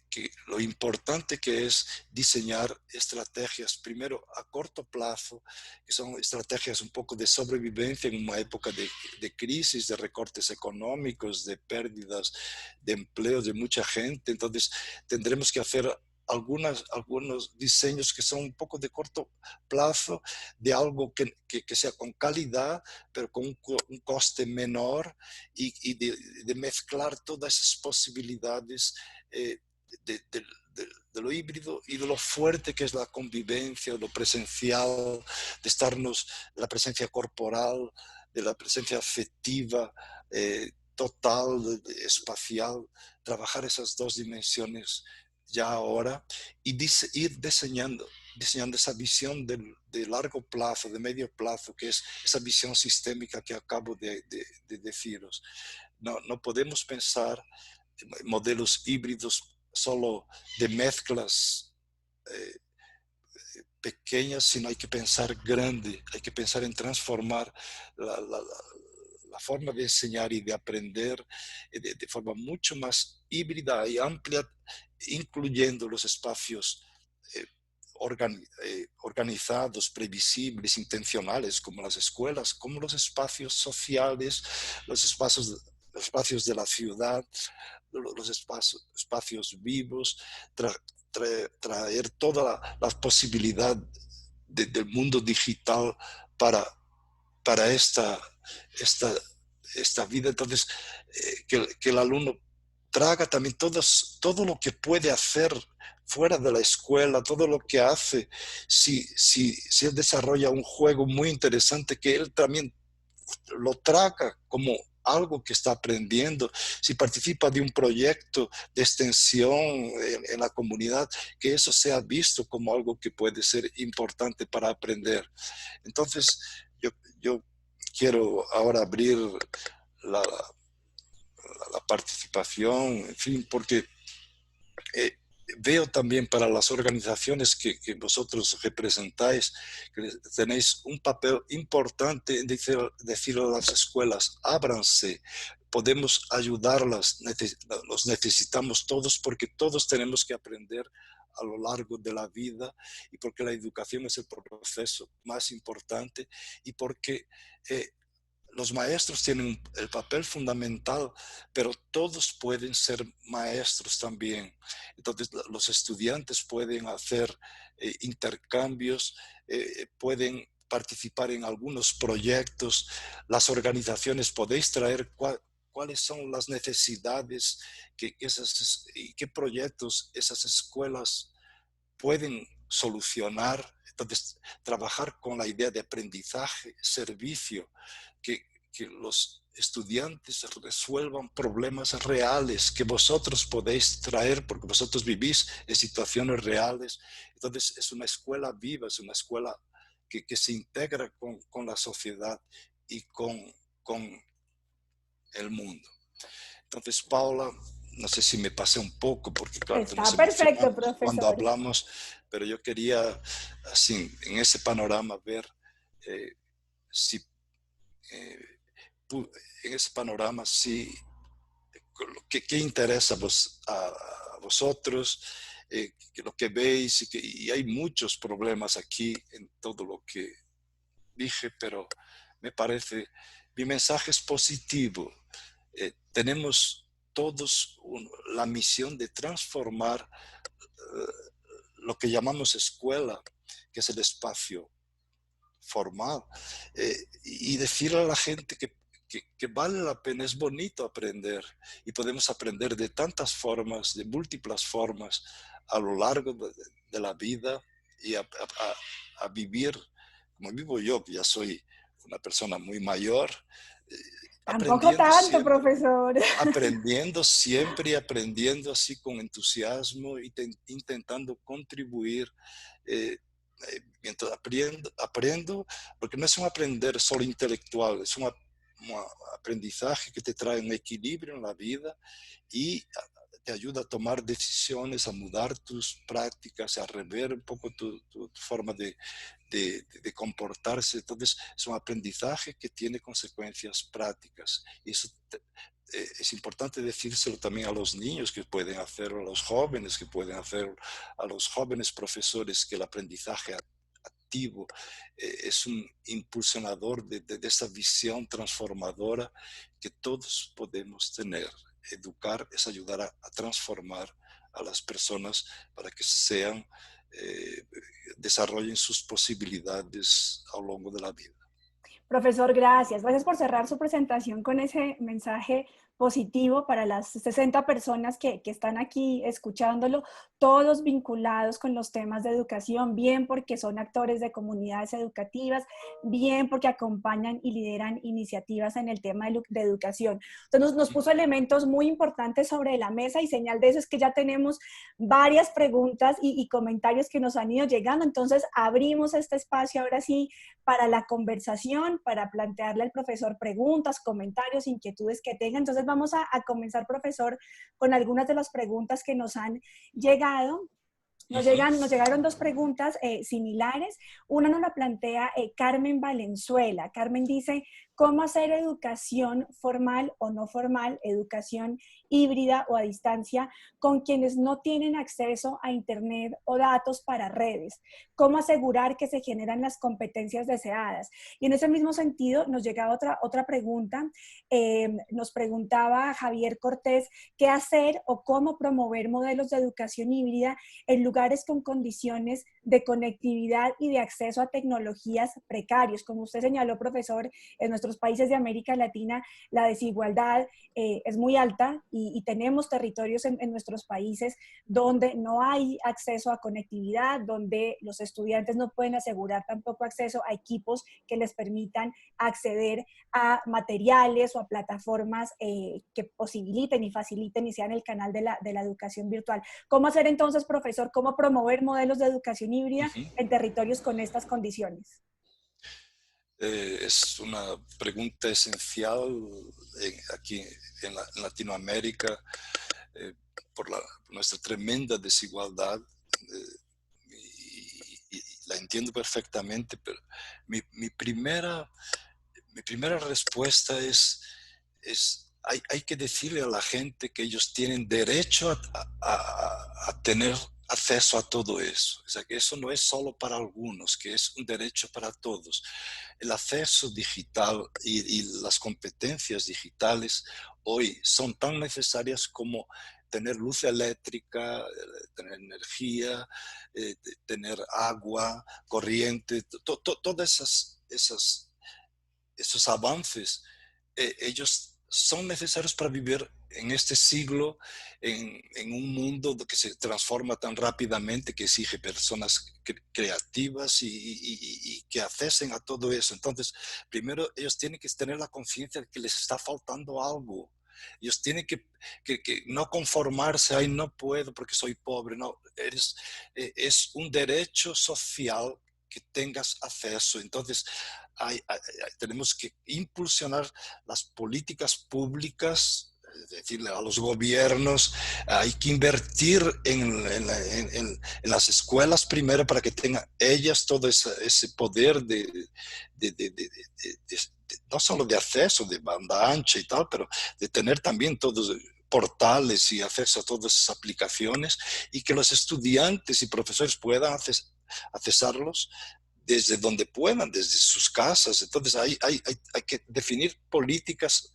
Que lo importante que es diseñar estrategias, primero a corto plazo, que son estrategias un poco de sobrevivencia en una época de crisis, de recortes económicos, de pérdidas de empleo de mucha gente. Entonces tendremos que hacer algunos diseños que son un poco de corto plazo, de algo que sea con calidad, pero con un coste menor, y de mezclar todas esas posibilidades de, de, de lo híbrido y de lo fuerte que es la convivencia, lo presencial, de la presencia corporal, de la presencia afectiva, total, espacial, trabajar esas dos dimensiones ya ahora, y ir diseñando esa visión de largo plazo, de medio plazo, que es esa visión sistémica que acabo de deciros. No podemos pensar modelos híbridos solo de mezclas pequeñas, sino hay que pensar grande, hay que pensar en transformar la forma de enseñar y de aprender de forma mucho más híbrida y amplia, incluyendo los espacios organizados, previsibles, intencionales, como las escuelas, como los espacios sociales, los espacios de la ciudad, los espacios vivos, traer toda la posibilidad del mundo digital para esta vida. Entonces, que el alumno traga también todo lo que puede hacer fuera de la escuela, todo lo que hace, si él desarrolla un juego muy interesante, que él también lo traga como algo que está aprendiendo. Si participa de un proyecto de extensión en la comunidad, que eso sea visto como algo que puede ser importante para aprender. Entonces, yo quiero ahora abrir la, la participación, en fin, porque veo también para las organizaciones que vosotros representáis, que tenéis un papel importante en decir a las escuelas, ábranse, podemos ayudarlas, los necesitamos todos, porque todos tenemos que aprender a lo largo de la vida, y porque la educación es el proceso más importante, y porque los maestros tienen el papel fundamental, pero todos pueden ser maestros también. Entonces, los estudiantes pueden hacer intercambios, pueden participar en algunos proyectos. Las organizaciones podéis traer cuáles son las necesidades y qué proyectos esas escuelas pueden solucionar. Entonces, trabajar con la idea de aprendizaje, servicio, que los estudiantes resuelvan problemas reales que vosotros podéis traer, porque vosotros vivís en situaciones reales. Entonces, es una escuela viva, es una escuela que se integra con la sociedad y con el mundo. Entonces, Paula, no sé si me pasé un poco, porque claro, Está nos perfecto, emocionamos cuando profesor. hablamos, pero yo quería, así, en ese panorama, ver si, en ese panorama, si, ¿qué interesa a vosotros, lo que veis, y hay muchos problemas aquí en todo lo que dije, pero me parece, mi mensaje es positivo. Tenemos todos la misión de transformar lo que llamamos escuela, que es el espacio formal, y decirle a la gente que vale la pena, es bonito aprender, y podemos aprender de tantas formas, de múltiples formas, a lo largo de la vida, y a vivir como vivo yo, que ya soy una persona muy mayor, Tampoco aprendiendo tanto, siempre, profesor. y aprendiendo así con entusiasmo, y intentando contribuir. eh, Mientras aprendo, porque no es un aprender solo intelectual, es un aprendizaje que te trae un equilibrio en la vida, y te ayuda a tomar decisiones, a mudar tus prácticas, a rever un poco tu forma de comportarse. Entonces, es un aprendizaje que tiene consecuencias prácticas. Y eso es importante decírselo también a los niños que pueden hacerlo, a los jóvenes que pueden hacerlo, a los jóvenes profesores, que el aprendizaje activo es un impulsionador de esa visión transformadora que todos podemos tener. Educar es ayudar a transformar a las personas para que sean, desarrollen sus posibilidades a lo largo de la vida. Profesor, gracias. Gracias por cerrar su presentación con ese mensaje positivo para las 60 personas que están aquí escuchándolo, todos vinculados con los temas de educación, bien porque son actores de comunidades educativas, bien porque acompañan y lideran iniciativas en el tema de educación. Entonces nos puso elementos muy importantes sobre la mesa y señal de eso es que ya tenemos varias preguntas y comentarios que nos han ido llegando. Entonces abrimos este espacio ahora sí para la conversación, para plantearle al profesor preguntas, comentarios, inquietudes que tenga. Entonces vamos a comenzar, profesor, con algunas de las preguntas que nos han llegado. Nos llegaron dos preguntas similares. Una nos la plantea Carmen Valenzuela. Carmen dice, ¿cómo hacer educación formal o no formal, educación híbrida o a distancia, con quienes no tienen acceso a Internet o datos para redes? ¿Cómo asegurar que se generan las competencias deseadas? Y en ese mismo sentido nos llegaba otra pregunta. Nos preguntaba Javier Cortés, ¿qué hacer o cómo promover modelos de educación híbrida en lugares con condiciones de conectividad y de acceso a tecnologías precarios? Como usted señaló, profesor, en nuestros países de América Latina la desigualdad es muy alta y tenemos territorios en nuestros países donde no hay acceso a conectividad, donde los estudiantes no pueden asegurar tampoco acceso a equipos que les permitan acceder a materiales o a plataformas que posibiliten y faciliten y sean el canal de la educación virtual. ¿Cómo hacer entonces, profesor, cómo promover modelos de educación híbrida en territorios con estas condiciones? Es una pregunta esencial aquí en Latinoamérica, por nuestra tremenda desigualdad. Y la entiendo perfectamente, pero mi primera respuesta es hay que decirle a la gente que ellos tienen derecho a tener acceso a todo eso. O sea, que eso no es solo para algunos, que es un derecho para todos. El acceso digital y las competencias digitales hoy son tan necesarias como tener luz eléctrica, tener energía, tener agua, corriente, todas esos avances, ellos son necesarios para vivir en este siglo, en un mundo que se transforma tan rápidamente, que exige personas creativas y que accesen a todo eso. Entonces, primero ellos tienen que tener la conciencia de que les está faltando algo. Ellos tienen que no conformarse, ay, no puedo porque soy pobre. No, es un derecho social que tengas acceso. Entonces, tenemos que impulsionar las políticas públicas, es decir, a los gobiernos, hay que invertir en las escuelas primero para que tengan ellas todo ese poder no solo de acceso, de banda ancha y tal, pero de tener también todos portales y acceso a todas esas aplicaciones, y que los estudiantes y profesores puedan accesarlos desde donde puedan, desde sus casas. Entonces hay que definir políticas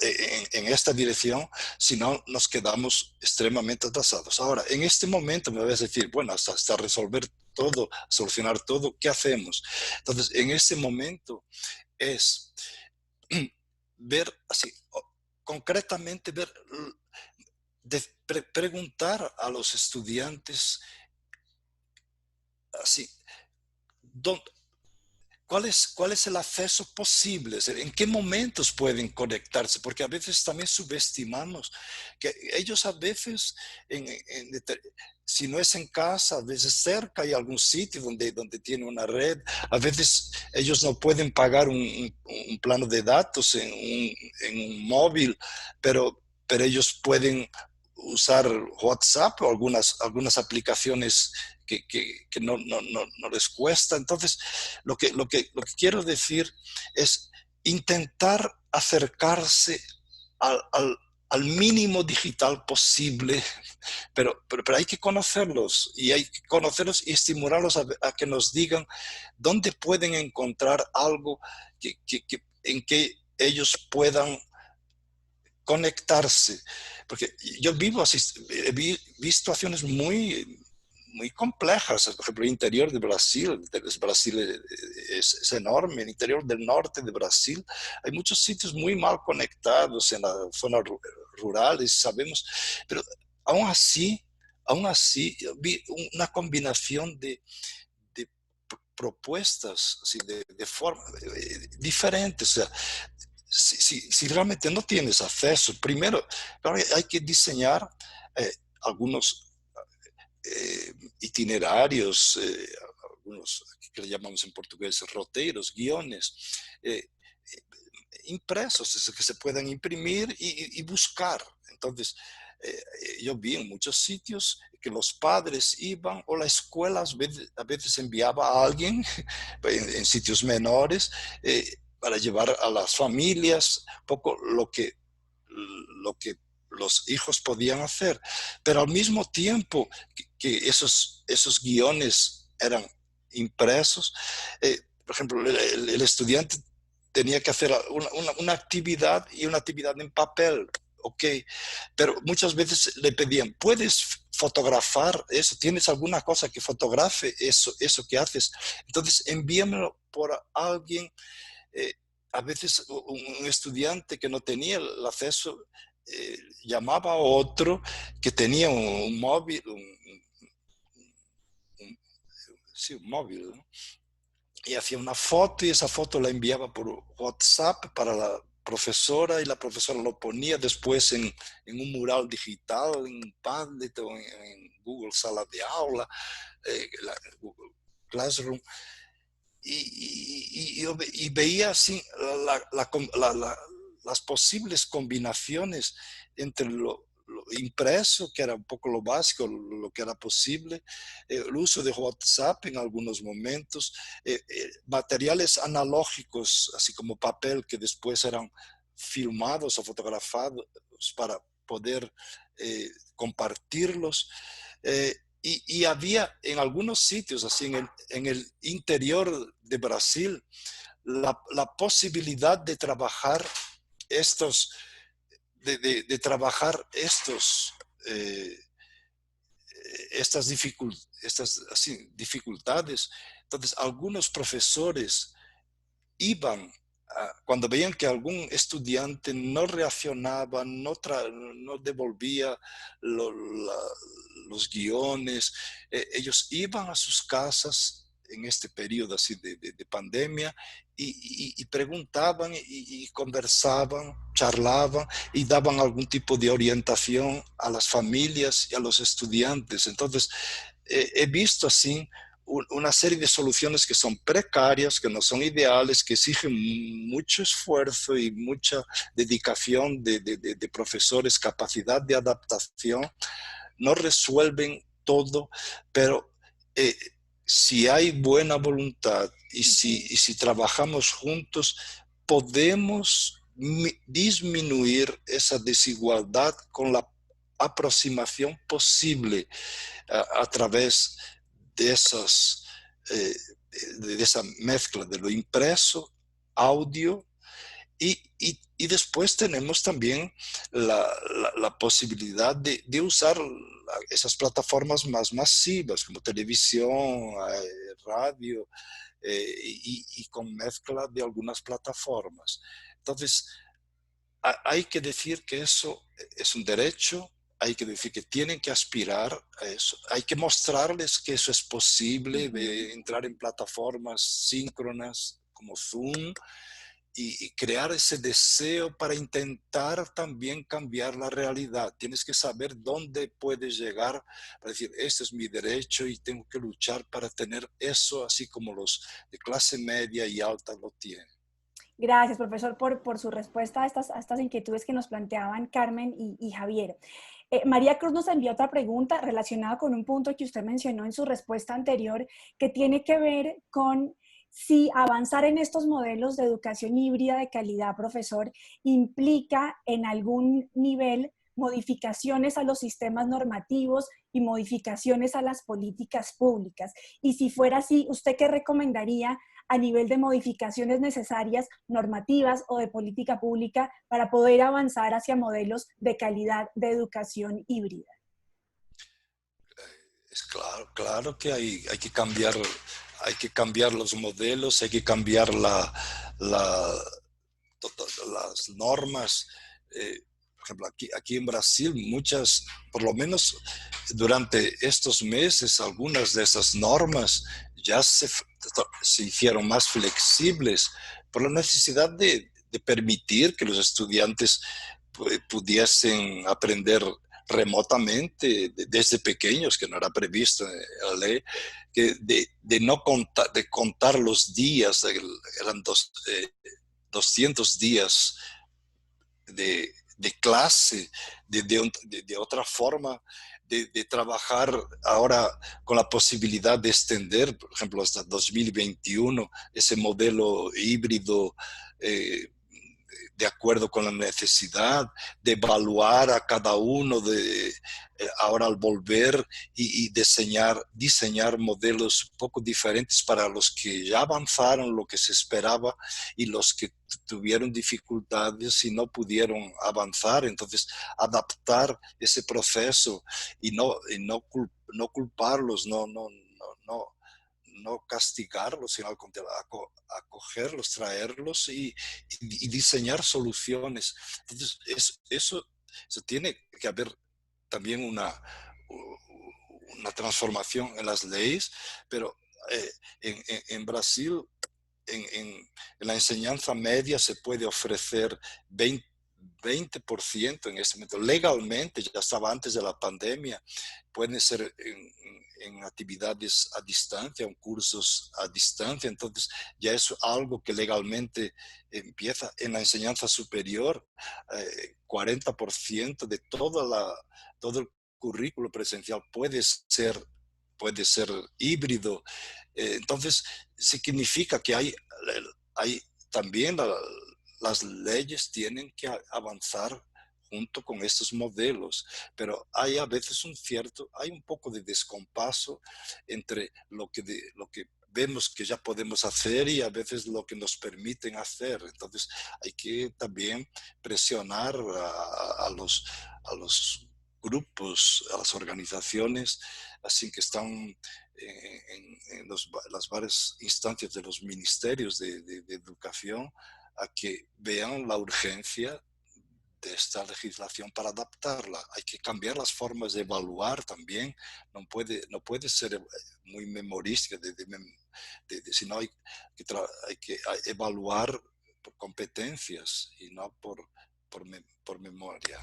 en esta dirección, si no nos quedamos extremadamente atrasados. Ahora, en este momento me vas a decir, bueno, hasta resolver todo, solucionar todo, ¿qué hacemos? Entonces, en este momento es ver así, concretamente ver, preguntar a los estudiantes así, ¿cuál es el acceso posible? ¿En qué momentos pueden conectarse? Porque a veces también subestimamos que ellos a veces, si no es en casa, a veces cerca hay algún sitio donde tiene una red. A veces ellos no pueden pagar un plano de datos en un móvil, pero pero ellos pueden usar WhatsApp o algunas aplicaciones que no les cuesta. Entonces, lo que quiero decir es intentar acercarse al mínimo digital posible, pero hay que conocerlos y estimularlos a que nos digan dónde pueden encontrar algo en que ellos puedan conectarse, porque yo vi situaciones muy complejas. Por ejemplo, el interior de Brasil, Brasil es enorme, el interior del norte de Brasil, hay muchos sitios muy mal conectados en las zonas rurales, sabemos, pero aún así, vi una combinación de propuestas así, de forma diferentes. O sea, si realmente no tienes acceso, primero hay que diseñar algunos itinerarios, algunos que le llamamos en portugués roteiros, guiones, eh, impresos, que se puedan imprimir y buscar. Entonces, yo vi en muchos sitios que los padres iban o la escuela a veces enviaba a alguien en sitios menores para llevar a las familias poco lo que los hijos podían hacer, pero al mismo tiempo que esos guiones eran impresos, por ejemplo, el estudiante tenía que hacer una actividad y una actividad en papel, ok, pero muchas veces le pedían, ¿puedes fotografar eso? ¿Tienes alguna cosa que fotografe eso que haces? Entonces envíamelo por alguien. eh, a veces un estudiante que no tenía el acceso llamaba a otro que tenía un móvil, un, sí, un móvil, ¿no? Y hacía una foto y esa foto la enviaba por WhatsApp para la profesora y la profesora lo ponía después en un mural digital, en Padlet o en Google Sala de Aula, Google Classroom. Y veía así las posibles combinaciones entre lo impreso, que era un poco lo básico, lo que era posible, el uso de WhatsApp en algunos momentos, materiales analógicos, así como papel, que después eran filmados o fotografados para poder compartirlos. Y había en algunos sitios, así en el interior de Brasil, la posibilidad de trabajar estos, de trabajar eh, estas así, dificultades. Entonces, algunos profesores iban, cuando veían que algún estudiante no reaccionaba, no devolvía los guiones, ellos iban a sus casas en este periodo así de pandemia y preguntaban y conversaban, charlaban y daban algún tipo de orientación a las familias y a los estudiantes. Entonces, he visto así una serie de soluciones que son precarias, que no son ideales, que exigen mucho esfuerzo y mucha dedicación de profesores, capacidad de adaptación. No resuelven todo, pero eh, si hay buena voluntad y si trabajamos juntos, podemos disminuir esa desigualdad con la aproximación posible a través de eh, de esa mezcla de lo impreso, audio, y después tenemos también la posibilidad de usar esas plataformas más masivas como televisión, radio, y con mezcla de algunas plataformas. Entonces, hay que decir que eso es un derecho, hay que decir que tienen que aspirar a eso, hay que mostrarles que eso es posible, de entrar en plataformas síncronas como Zoom y crear ese deseo para intentar también cambiar la realidad. Tienes que saber dónde puedes llegar para decir, este es mi derecho y tengo que luchar para tener eso, así como los de clase media y alta lo tienen. Gracias, profesor, por su respuesta a estas inquietudes que nos planteaban Carmen y Javier. María Cruz nos envió otra pregunta relacionada con un punto que usted mencionó en su respuesta anterior, que tiene que ver con si avanzar en estos modelos de educación híbrida de calidad, profesor, implica en algún nivel modificaciones a los sistemas normativos y modificaciones a las políticas públicas. Y si fuera así, ¿usted qué recomendaría a nivel de modificaciones necesarias, normativas o de política pública para poder avanzar hacia modelos de calidad de educación híbrida? Es claro que hay que cambiar, los modelos, hay que cambiar las normas. Por ejemplo, aquí en Brasil, por lo menos durante estos meses, algunas de esas normas ya se hicieron más flexibles por la necesidad de permitir que los estudiantes pudiesen aprender remotamente desde pequeños, que no era previsto en la ley, que de no contar, de contar los días, eran 200 días de clase, de otra forma, de trabajar ahora con la posibilidad de extender, por ejemplo, hasta 2021, ese modelo híbrido de acuerdo con la necesidad, de evaluar a cada uno ahora al volver y diseñar modelos un poco diferentes para los que ya avanzaron lo que se esperaba y los que tuvieron dificultades y no pudieron avanzar. Entonces, adaptar ese proceso y no culparlos, no castigarlos, sino al contrario, acogerlos, traerlos y diseñar soluciones. Entonces, eso tiene que haber también una transformación en las leyes, pero en Brasil, en la enseñanza media se puede ofrecer 20% en este momento. Legalmente, ya estaba antes de la pandemia, pueden ser en actividades a distancia, en cursos a distancia. Entonces, ya es algo que legalmente empieza en la enseñanza superior. 40% de todo el currículo presencial puede ser híbrido. Entonces, significa que hay también las leyes tienen que avanzar junto con estos modelos, pero hay a veces hay un poco de descompaso entre lo que vemos que ya podemos hacer y a veces lo que nos permiten hacer. Entonces hay que también presionar a los grupos, a las organizaciones, así que están las varias instancias de los ministerios de educación, a que vean la urgencia de esta legislación para adaptarla. Hay que cambiar las formas de evaluar también. No puede ser muy memorística, sino hay que evaluar por competencias y no por memoria.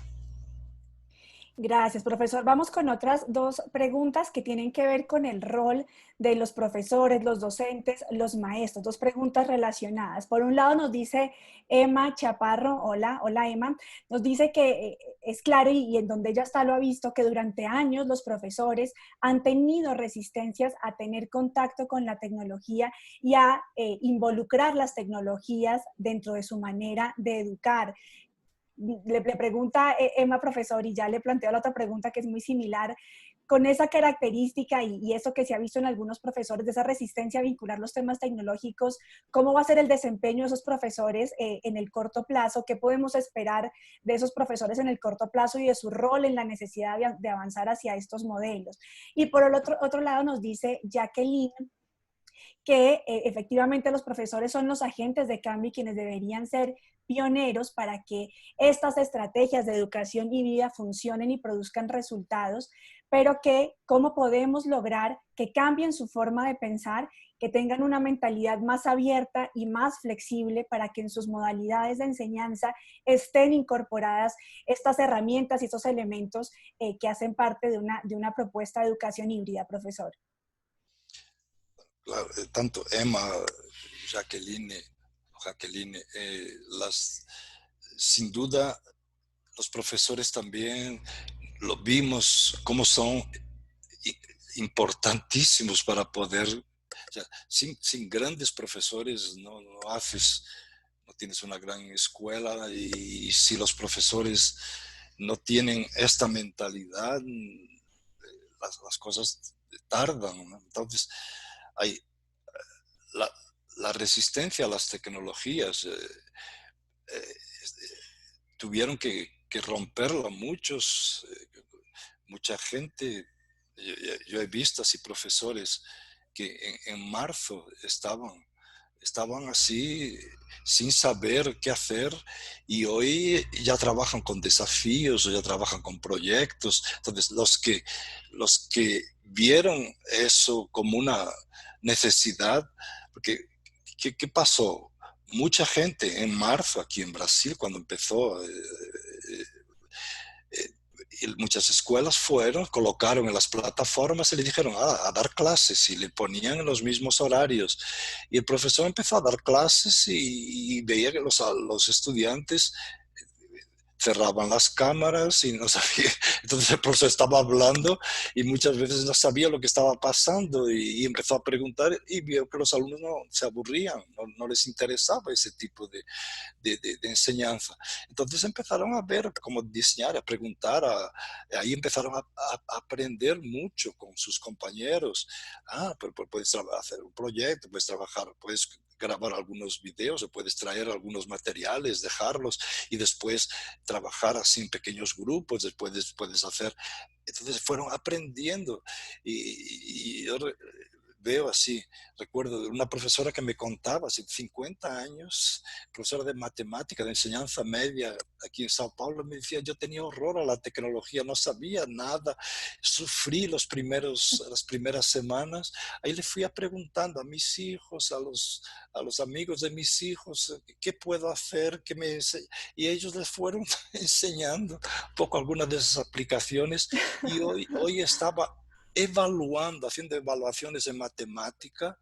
Gracias, profesor. Vamos con otras dos preguntas que tienen que ver con el rol de los profesores, los docentes, los maestros. Dos preguntas relacionadas. Por un lado nos dice Emma Chaparro, hola Emma, nos dice que es claro y en donde ella está lo ha visto, que durante años los profesores han tenido resistencias a tener contacto con la tecnología y a involucrar las tecnologías dentro de su manera de educar. Le pregunta Emma, profesor, y ya le planteo la otra pregunta que es muy similar, con esa característica y eso que se ha visto en algunos profesores, de esa resistencia a vincular los temas tecnológicos, ¿cómo va a ser el desempeño de esos profesores en el corto plazo? ¿Qué podemos esperar de esos profesores en el corto plazo y de su rol en la necesidad de avanzar hacia estos modelos? Y por el otro lado nos dice Jacqueline que efectivamente los profesores son los agentes de cambio y quienes deberían ser pioneros para que estas estrategias de educación y vida funcionen y produzcan resultados, pero que cómo podemos lograr que cambien su forma de pensar, que tengan una mentalidad más abierta y más flexible para que en sus modalidades de enseñanza estén incorporadas estas herramientas y estos elementos que hacen parte de una propuesta de educación híbrida, profesor. Claro, tanto Emma, Jacqueline, Jacqueline. Sin duda, los profesores también lo vimos cómo son importantísimos para poder, o sea, sin grandes profesores no tienes una gran escuela, y si los profesores no tienen esta mentalidad, las cosas tardan, ¿no? Entonces, hay la, la, resistencia a las tecnologías. Eh, Tuvieron que romperla mucha gente. Yo he visto así profesores que en marzo estaban así sin saber qué hacer, y hoy ya trabajan con desafíos o ya trabajan con proyectos. Entonces, los que vieron eso como una necesidad, porque ¿qué pasó? Mucha gente en marzo aquí en Brasil, cuando empezó, muchas escuelas colocaron en las plataformas y le dijeron a dar clases, y le ponían en los mismos horarios. Y el profesor empezó a dar clases y veía que los estudiantes cerraban las cámaras y no sabía. Entonces el profesor estaba hablando y muchas veces no sabía lo que estaba pasando, y empezó a preguntar, y vio que los alumnos no se aburrían, no les interesaba ese tipo de enseñanza. Entonces empezaron a ver cómo diseñar, a preguntar, ahí empezaron a aprender mucho con sus compañeros. Pero puedes hacer un proyecto, puedes trabajar, puedes grabar algunos videos, o puedes traer algunos materiales, dejarlos y después trabajar así en pequeños grupos, después puedes hacer. Entonces fueron aprendiendo, y yo veo así, recuerdo de una profesora que me contaba hace 50 años, profesora de matemática, de enseñanza media aquí en Sao Paulo, me decía: yo tenía horror a la tecnología, no sabía nada, sufrí las primeras semanas. Ahí le fui preguntando a mis hijos, a los amigos de mis hijos, qué puedo hacer, y ellos les fueron enseñando un poco algunas de esas aplicaciones, y hoy estaba haciendo evaluaciones en matemática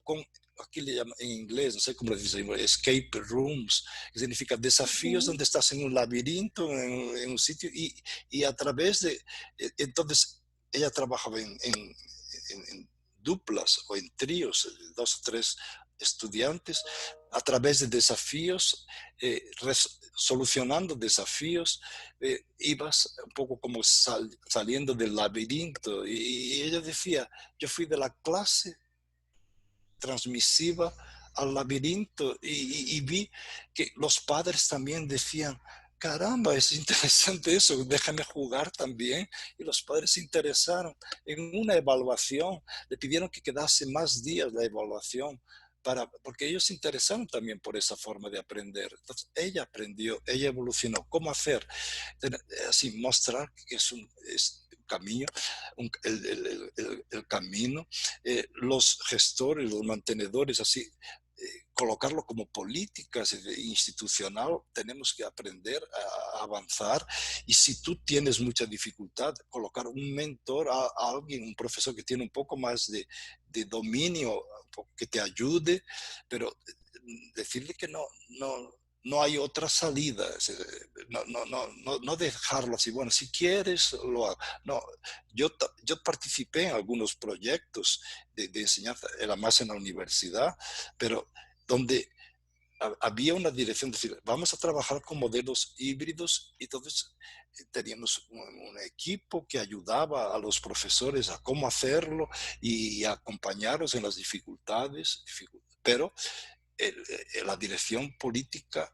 con, aquí le llaman en inglés, no sé cómo le dicen, escape rooms, que significa desafíos, donde estás en un laberinto, en un sitio, y a través de, entonces ella trabajaba en duplas o en tríos, 2 o 3 estudiantes, a través de desafíos, solucionando desafíos, ibas un poco como saliendo del laberinto, y ella decía: yo fui de la clase transmisiva al laberinto, y vi que los padres también decían: caramba, es interesante eso, déjame jugar también. Y los padres se interesaron en una evaluación, le pidieron que quedase más días la evaluación, porque ellos se interesaron también por esa forma de aprender. Entonces ella aprendió, ella evolucionó. ¿Cómo hacer? Así, mostrar que es un camino, el camino, los gestores, los mantenedores, así, colocarlo como políticas institucional. Tenemos que aprender a avanzar, y si tú tienes mucha dificultad, colocar un mentor, a alguien, un profesor que tiene un poco más de dominio, que te ayude, pero decirle que no hay otra salida. No dejarlo así, bueno, si quieres, lo hago. No, yo participé en algunos proyectos de enseñanza, era más en la universidad, pero donde había una dirección, de decir, vamos a trabajar con modelos híbridos, y entonces teníamos un equipo que ayudaba a los profesores a cómo hacerlo y acompañarlos en las dificultades, pero la dirección política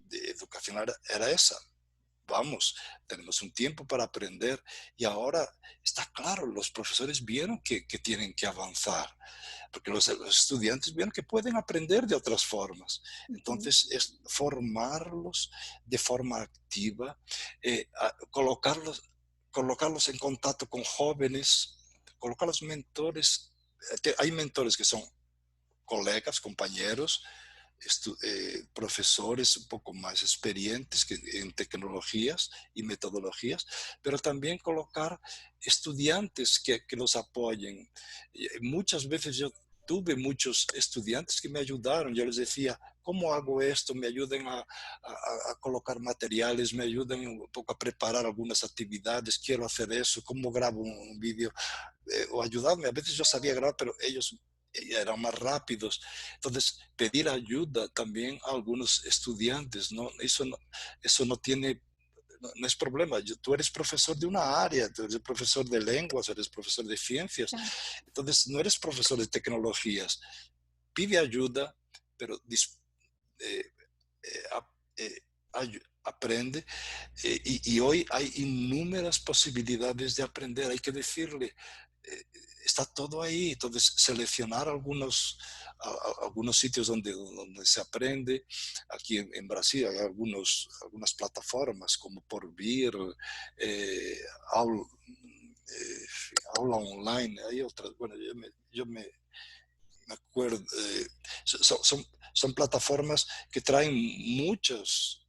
educacional era esa. Vamos, tenemos un tiempo para aprender, y ahora está claro, los profesores vieron que tienen que avanzar, porque los estudiantes vieron que pueden aprender de otras formas. Entonces, es formarlos de forma activa, colocarlos en contacto con jóvenes, colocarlos mentores. Hay mentores que son colegas, compañeros, profesores un poco más experientes en tecnologías y metodologías, pero también colocar estudiantes que los apoyen. Muchas veces yo tuve muchos estudiantes que me ayudaron. Yo les decía: ¿cómo hago esto? Me ayuden a colocar materiales, me ayuden un poco a preparar algunas actividades, quiero hacer eso, ¿cómo grabo un vídeo? O ayudarme. A veces yo sabía grabar, pero ellos eran más rápidos. Entonces, pedir ayuda también a algunos estudiantes, ¿no? Eso no tiene, no es problema. Tú eres profesor de una área, tú eres profesor de lenguas, eres profesor de ciencias. Claro. Entonces, no eres profesor de tecnologías. Pide ayuda, pero eh, eh, aprende. Y hoy hay innumerables posibilidades de aprender. Hay que decirle, está todo ahí. Entonces, seleccionar algunos sitios donde se aprende. Aquí en Brasil hay algunas plataformas como Porvir, eh, Aula, Aula Online, hay otras. Bueno, yo me acuerdo. Son plataformas que traen muchos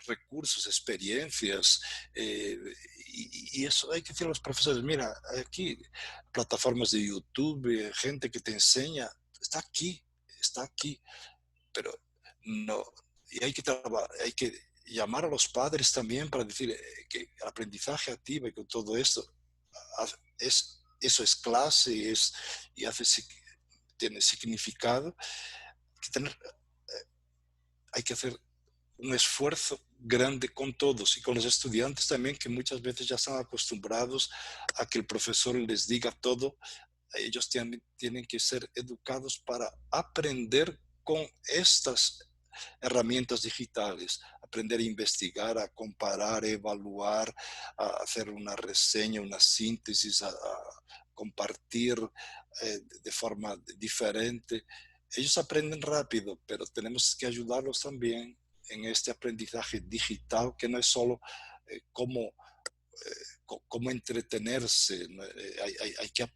recursos, experiencias, y eso hay que decir a los profesores, mira, aquí plataformas de YouTube, gente que te enseña, está aquí, pero no, y hay que llamar a los padres también para decir que el aprendizaje activo y con todo esto, eso es clase y tiene significado, hay que hacer un esfuerzo grande con todos y con los estudiantes también, que muchas veces ya están acostumbrados a que el profesor les diga todo. Ellos tienen que ser educados para aprender con estas herramientas digitales, aprender a investigar, a comparar, a evaluar, a hacer una reseña, una síntesis, a compartir de forma diferente. Ellos aprenden rápido, pero tenemos que ayudarlos también en este aprendizaje digital, que no es solo cómo entretenerse, ¿no? Hay que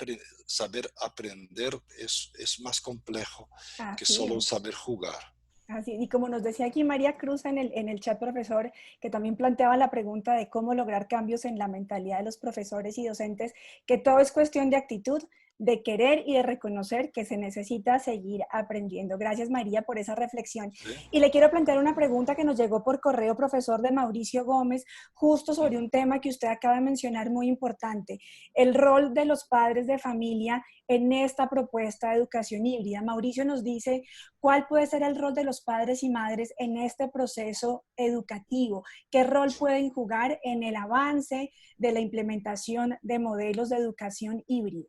saber aprender, es más complejo que Así solo es. saber jugar. Así, y como nos decía aquí María Cruz en el chat, profesor, que también planteaba la pregunta de cómo lograr cambios en la mentalidad de los profesores y docentes, que todo es cuestión de actitud, de querer y de reconocer que se necesita seguir aprendiendo. Gracias, María, por esa reflexión. ¿Sí? Y le quiero plantear una pregunta que nos llegó por correo, profesor, de Mauricio Gómez, justo sobre un tema que usted acaba de mencionar muy importante, el rol de los padres de familia en esta propuesta de educación híbrida. Mauricio nos dice, ¿cuál puede ser el rol de los padres y madres en este proceso educativo? ¿Qué rol pueden jugar en el avance de la implementación de modelos de educación híbrida?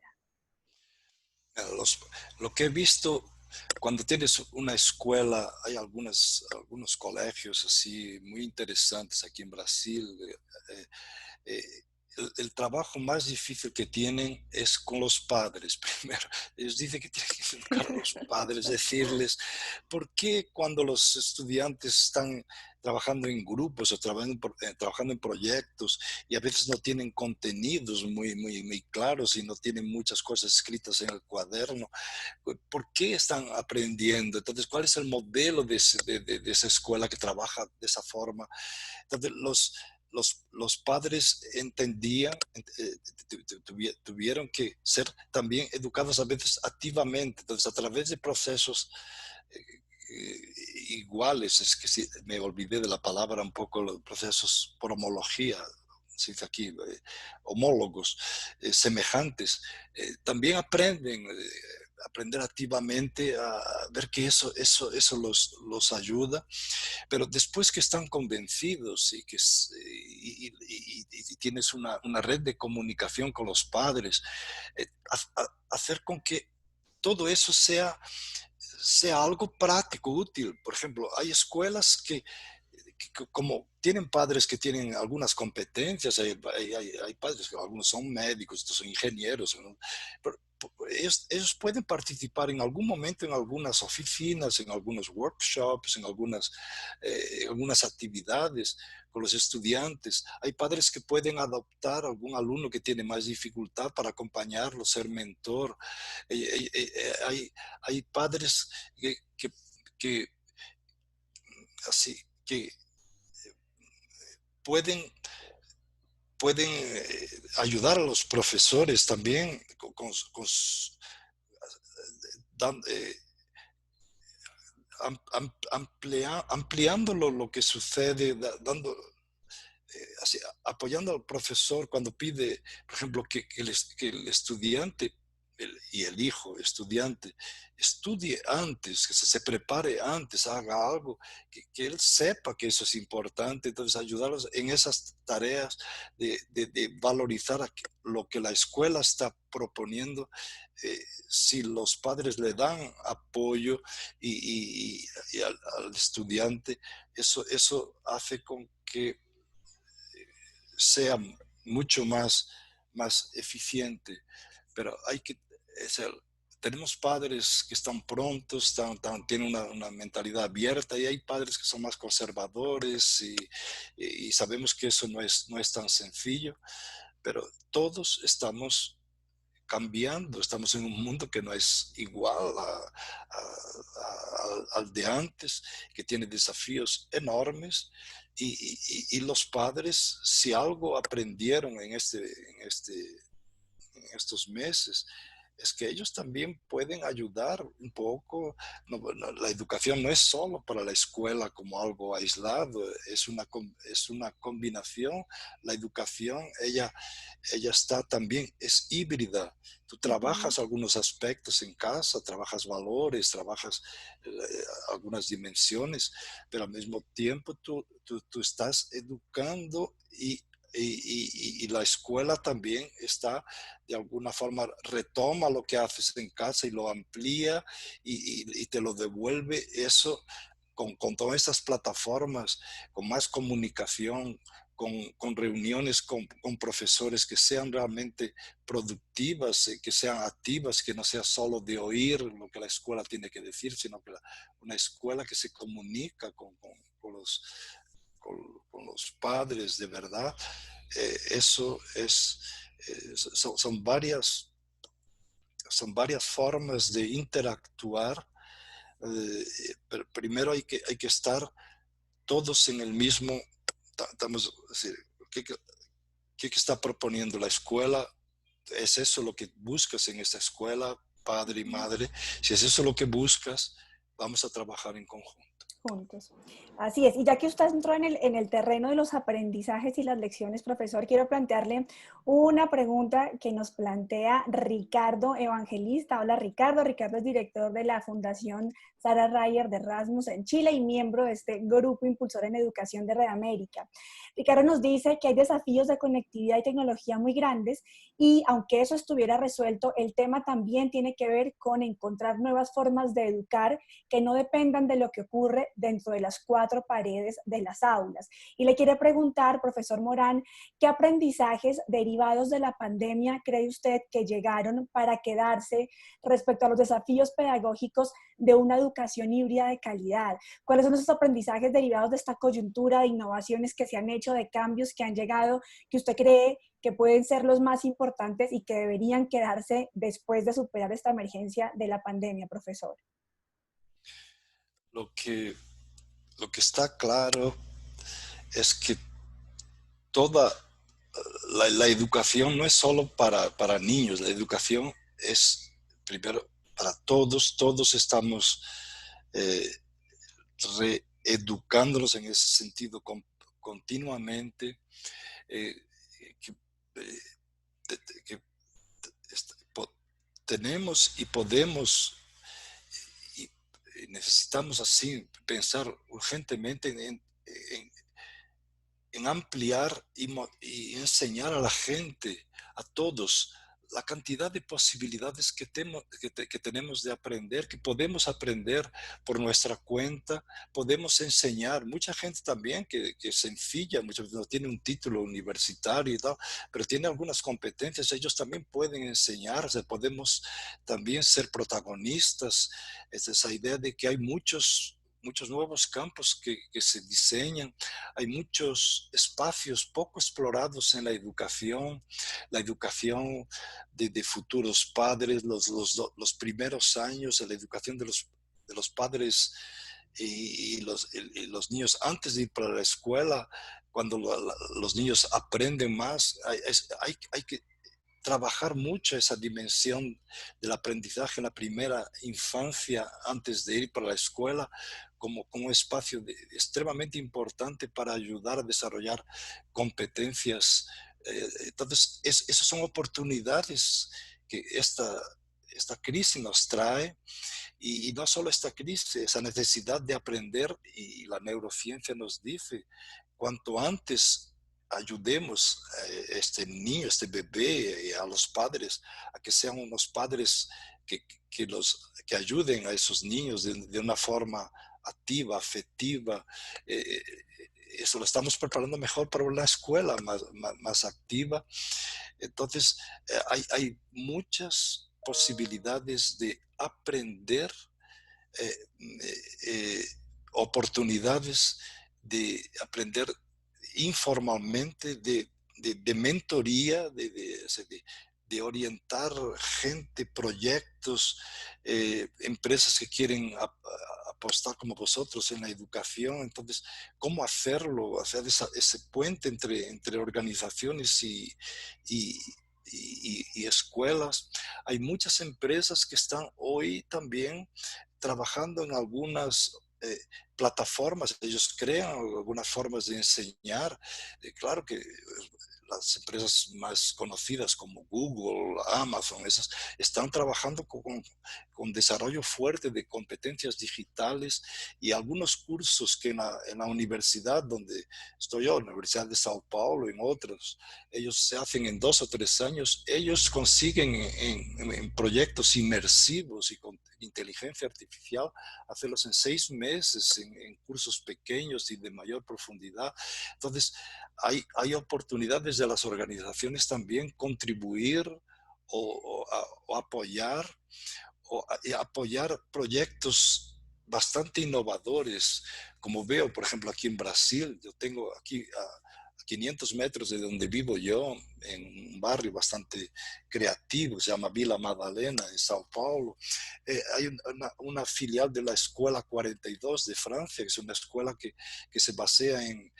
Lo que he visto cuando tienes una escuela, hay algunos colegios así muy interesantes aquí en Brasil. Eh, el trabajo más difícil que tienen es con los padres. Primero, ellos dicen que tienen que educar a los padres, decirles por qué cuando los estudiantes están trabajando en grupos o trabajando en proyectos y a veces no tienen contenidos muy claros y no tienen muchas cosas escritas en el cuaderno, ¿por qué están aprendiendo? Entonces, ¿cuál es el modelo de esa escuela que trabaja de esa forma? Entonces, los padres entendían, tuvieron que ser también educados a veces activamente, entonces a través de procesos iguales, es que sí, me olvidé de la palabra un poco, los procesos por homología, se dice aquí, homólogos, semejantes, también aprender activamente a ver que eso los ayuda, pero después que están convencidos y tienes una red de comunicación con los padres, hacer con que todo eso sea algo práctico, útil. Por ejemplo, hay escuelas que como tienen padres que tienen algunas competencias, hay padres que algunos son médicos, otros son ingenieros, ¿no? Pero ellos pueden participar en algún momento en algunas oficinas, en algunos workshops, en algunas actividades con los estudiantes. Hay padres que pueden adoptar a algún alumno que tiene más dificultad para acompañarlo, ser mentor. Hay padres que así que pueden ayudar a los profesores también dan, ampliando lo que sucede, dando, así, apoyando al profesor cuando pide, por ejemplo, que el estudiante y el hijo estudiante estudie antes, que se prepare antes, haga algo, que él sepa que eso es importante, entonces ayudarlos en esas tareas de valorizar lo que la escuela está proponiendo. Si los padres le dan apoyo y al estudiante, eso hace con que sea mucho más eficiente. Pero hay que, tenemos padres que están prontos, tienen una mentalidad abierta, y hay padres que son más conservadores, y sabemos que eso no es tan sencillo, pero todos estamos cambiando, estamos en un mundo que no es igual al de antes, que tiene desafíos enormes, y los padres, si algo aprendieron en estos meses, es que ellos también pueden ayudar un poco. La educación no es solo para la escuela como algo aislado, es una combinación. La educación, ella está también, es híbrida. Tú Ujú. trabajas algunos aspectos en casa, trabajas valores, trabajas algunas dimensiones, pero al mismo tiempo tú estás educando, y la escuela también está, de alguna forma, retoma lo que haces en casa y lo amplía, y te lo devuelve eso con todas estas plataformas, con más comunicación, con reuniones con profesores que sean realmente productivas, que sean activas, que no sea solo de oír lo que la escuela tiene que decir, sino que una escuela que se comunica con los padres de verdad. Eso es, son varias formas de interactuar. Pero primero hay que estar todos en el mismo, estamos, decir, ¿qué, ¿qué está proponiendo la escuela? ¿Es eso lo que buscas en esta escuela, padre y madre? Si es eso lo que buscas, vamos a trabajar en conjunto. Juntos. Así es. Y ya que usted entró en el terreno de los aprendizajes y las lecciones, profesor, quiero plantearle una pregunta que nos plantea Ricardo Evangelista. Hola, Ricardo. Ricardo es director de la Fundación Sarah Ryer de Erasmus en Chile y miembro de este grupo impulsor en educación de Red América. Ricardo nos dice que hay desafíos de conectividad y tecnología muy grandes, y aunque eso estuviera resuelto, el tema también tiene que ver con encontrar nuevas formas de educar que no dependan de lo que ocurre dentro de las cuatro paredes de las aulas. Y le quiere preguntar, profesor Morán, ¿qué aprendizajes derivados de la pandemia cree usted que llegaron para quedarse respecto a los desafíos pedagógicos de una educación híbrida de calidad? ¿Cuáles son esos aprendizajes derivados de esta coyuntura de innovaciones que se han hecho, de cambios que han llegado, que usted cree que pueden ser los más importantes y que deberían quedarse después de superar esta emergencia de la pandemia, profesor? Lo que, lo que está claro es que toda la educación no es solo para niños, la educación es primero para todos. Todos estamos eh, reeducándonos en ese sentido continuamente. eh, que, eh, que tenemos y podemos y necesitamos así pensar urgentemente en ampliar y enseñar a la gente, a todos, la cantidad de posibilidades que tenemos de aprender, que podemos aprender por nuestra cuenta, podemos enseñar. Mucha gente también que es sencilla, muchas veces no tiene un título universitario y tal, pero tiene algunas competencias, ellos también pueden enseñarse, podemos también ser protagonistas. Es esa idea de que hay muchos nuevos campos que se diseñan, hay muchos espacios poco explorados en la educación de futuros padres, los primeros años, la educación de los padres y los niños antes de ir para la escuela, cuando los niños aprenden más. Hay que trabajar mucho esa dimensión del aprendizaje en la primera infancia antes de ir para la escuela como un espacio extremadamente importante para ayudar a desarrollar competencias. Entonces, esas son oportunidades que esta crisis nos trae. Y no solo esta crisis, esa necesidad de aprender, y la neurociencia nos dice, cuanto antes ayudemos a este niño, este bebé, y a los padres, a que sean unos padres que ayuden a esos niños de una forma activa, afectiva, eso lo estamos preparando mejor para una escuela más activa. Entonces, hay muchas posibilidades de aprender, eh, eh, oportunidades de aprender informalmente, de mentoría, de orientar gente, proyectos, empresas que quieren apostar como vosotros en la educación. Entonces, ¿cómo hacerlo? Hacer ese puente entre organizaciones y escuelas. Hay muchas empresas que están hoy también trabajando en algunas plataformas. Ellos crean algunas formas de enseñar. Claro que las empresas más conocidas como Google, Amazon, esas están trabajando con desarrollo fuerte de competencias digitales, y algunos cursos que en la universidad donde estoy yo, la Universidad de Sao Paulo, en otros, ellos se hacen en 2 o 3 años. Ellos consiguen en proyectos inmersivos y con inteligencia artificial hacerlos en 6 meses, en cursos pequeños y de mayor profundidad. Entonces, hay oportunidades de las organizaciones también contribuir o apoyar, apoyar proyectos bastante innovadores, como veo, por ejemplo, aquí en Brasil. Yo tengo aquí a 500 metros de donde vivo yo, en un barrio bastante creativo, se llama Vila Madalena, en Sao Paulo. Hay una filial de la Escuela 42 de Francia, que es una escuela que se basea en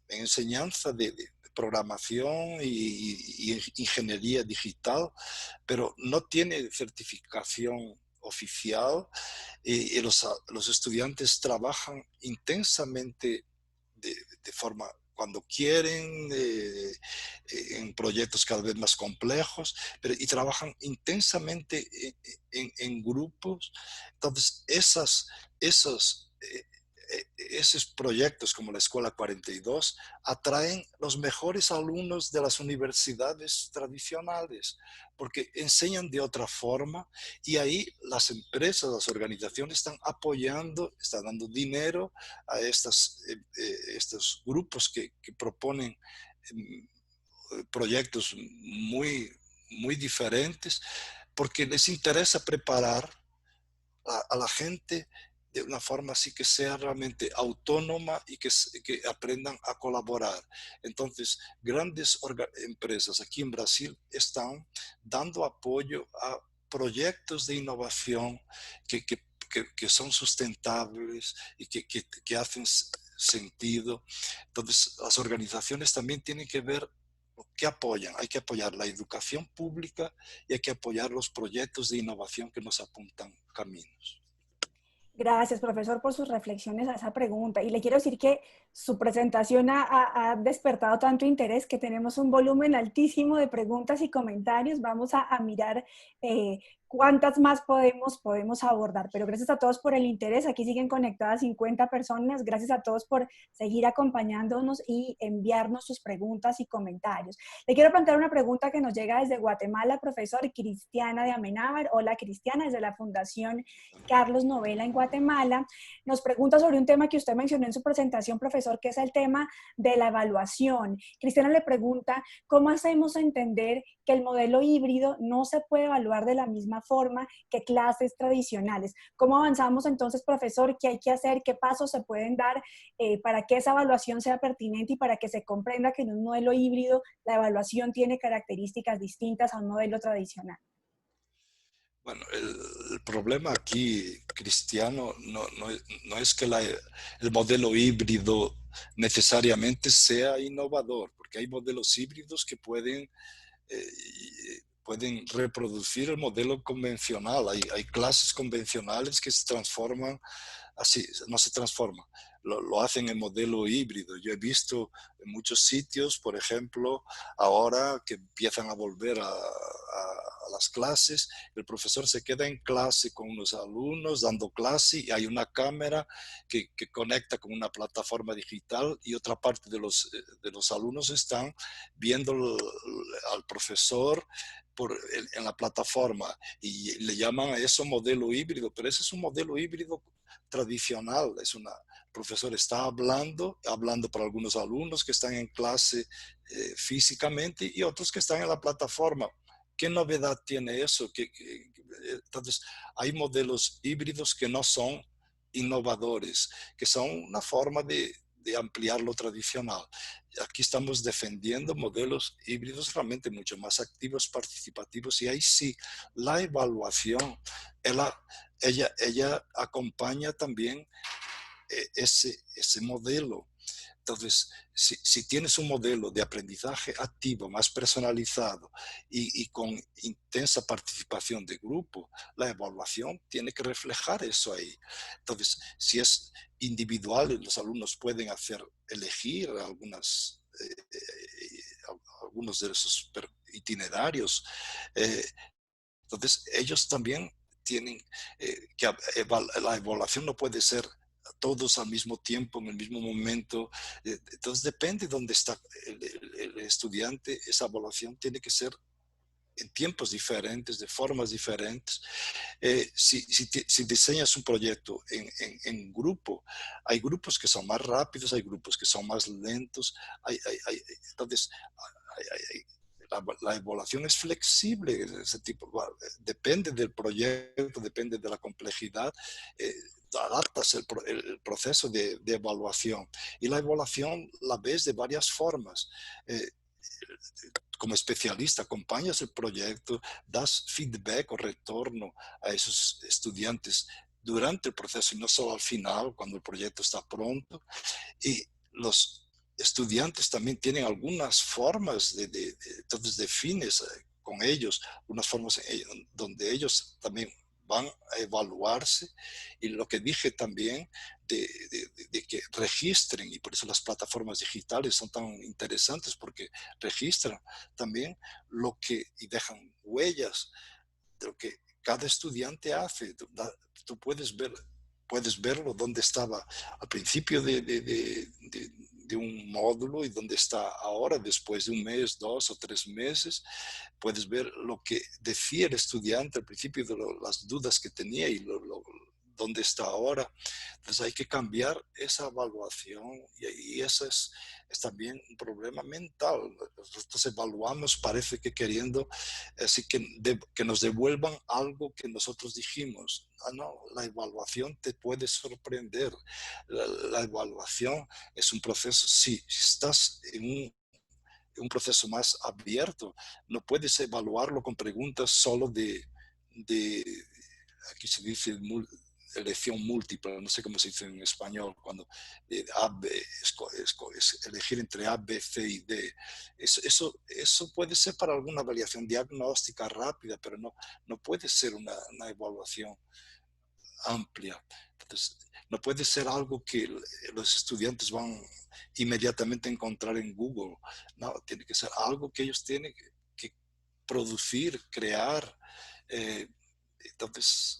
enseñanza de programación y ingeniería digital, pero no tiene certificación oficial, y los estudiantes trabajan intensamente de forma cuando quieren, en proyectos cada vez más complejos, y trabajan intensamente en grupos. Entonces, esos proyectos como la Escuela 42 atraen los mejores alumnos de las universidades tradicionales, porque enseñan de otra forma, y ahí las empresas, las organizaciones están apoyando, están dando dinero a estos grupos que proponen proyectos muy diferentes, porque les interesa preparar a la gente de una forma así que sea realmente autónoma y que aprendan a colaborar. Entonces, grandes empresas aquí en Brasil están dando apoyo a proyectos de innovación que son sustentables y que hacen sentido. Entonces, las organizaciones también tienen que ver qué apoyan. Hay que apoyar la educación pública y hay que apoyar los proyectos de innovación que nos apuntan caminos. Gracias, profesor, por sus reflexiones a esa pregunta. Y le quiero decir que su presentación ha despertado tanto interés que tenemos un volumen altísimo de preguntas y comentarios. Vamos a mirar cuántas más podemos abordar. Pero gracias a todos por el interés. Aquí siguen conectadas 50 personas. Gracias a todos por seguir acompañándonos y enviarnos sus preguntas y comentarios. Le quiero plantear una pregunta que nos llega desde Guatemala, profesor Cristiana de Amenábar. Hola, Cristiana, desde la Fundación Carlos Novela en Guatemala. Nos pregunta sobre un tema que usted mencionó en su presentación, profesor, que es el tema de la evaluación. Cristiana le pregunta, ¿cómo hacemos entender que el modelo híbrido no se puede evaluar de la misma forma que clases tradicionales? ¿Cómo avanzamos entonces, profesor? ¿Qué hay que hacer? ¿Qué pasos se pueden dar para que esa evaluación sea pertinente y para que se comprenda que en un modelo híbrido la evaluación tiene características distintas a un modelo tradicional? Bueno, el problema aquí, Cristiano, no es que el modelo híbrido necesariamente sea innovador, porque hay modelos híbridos que pueden pueden reproducir el modelo convencional. Hay clases convencionales que se transforman así, no se transforman, lo hacen en modelo híbrido. Yo he visto en muchos sitios, por ejemplo, ahora que empiezan a volver a las clases, el profesor se queda en clase con unos alumnos dando clase y hay una cámara que conecta con una plataforma digital y otra parte de los alumnos están viendo al profesor en la plataforma y le llaman a eso modelo híbrido, pero ese es un modelo híbrido tradicional. El profesor está hablando para algunos alumnos que están en clase físicamente y otros que están en la plataforma. ¿Qué novedad tiene eso? Entonces, hay modelos híbridos que no son innovadores, que son una forma de ampliar lo tradicional. Aquí estamos defendiendo modelos híbridos realmente mucho más activos, participativos, y ahí sí, la evaluación, ella acompaña también ese modelo. Entonces, si tienes un modelo de aprendizaje activo, más personalizado y con intensa participación de grupo, la evaluación tiene que reflejar eso ahí. Entonces, si es individual, los alumnos pueden elegir algunos de esos itinerarios. Entonces, ellos también tienen la evaluación no puede ser todos al mismo tiempo, en el mismo momento. Entonces, depende de dónde está el estudiante, esa evaluación tiene que ser en tiempos diferentes, de formas diferentes. Si diseñas un proyecto en grupo, hay grupos que son más rápidos, hay grupos que son más lentos. Entonces, la evaluación es flexible, ese tipo, depende del proyecto, depende de la complejidad, adaptas el proceso de evaluación. Y la evaluación la ves de varias formas. Como especialista, acompañas el proyecto, das feedback o retorno a esos estudiantes durante el proceso y no solo al final, cuando el proyecto está pronto. Y los estudiantes también tienen algunas formas entonces defines con ellos unas formas donde ellos también van a evaluarse, y lo que dije también de que registren, y por eso las plataformas digitales son tan interesantes, porque registran también y dejan huellas de lo que cada estudiante hace. Tú puedes verlo dónde estaba al principio de un módulo y dónde está ahora, después de un mes, 2 o 3 meses. Puedes ver lo que decía el estudiante al principio, las dudas que tenía y dónde está ahora. Entonces hay que cambiar esa evaluación, y eso es también un problema mental. Nosotros evaluamos, parece que queriendo así que nos devuelvan algo que nosotros dijimos. No, la evaluación te puede sorprender. La evaluación es un proceso, si estás en un proceso más abierto, no puedes evaluarlo con preguntas solo aquí se dice elección múltiple, no sé cómo se dice en español, cuando es elegir entre A, B, C y D. Eso puede ser para alguna variación diagnóstica rápida, pero no puede ser una evaluación amplia. Entonces, no puede ser algo que los estudiantes van inmediatamente a encontrar en Google. No, tiene que ser algo que ellos tienen que producir, crear. Entonces,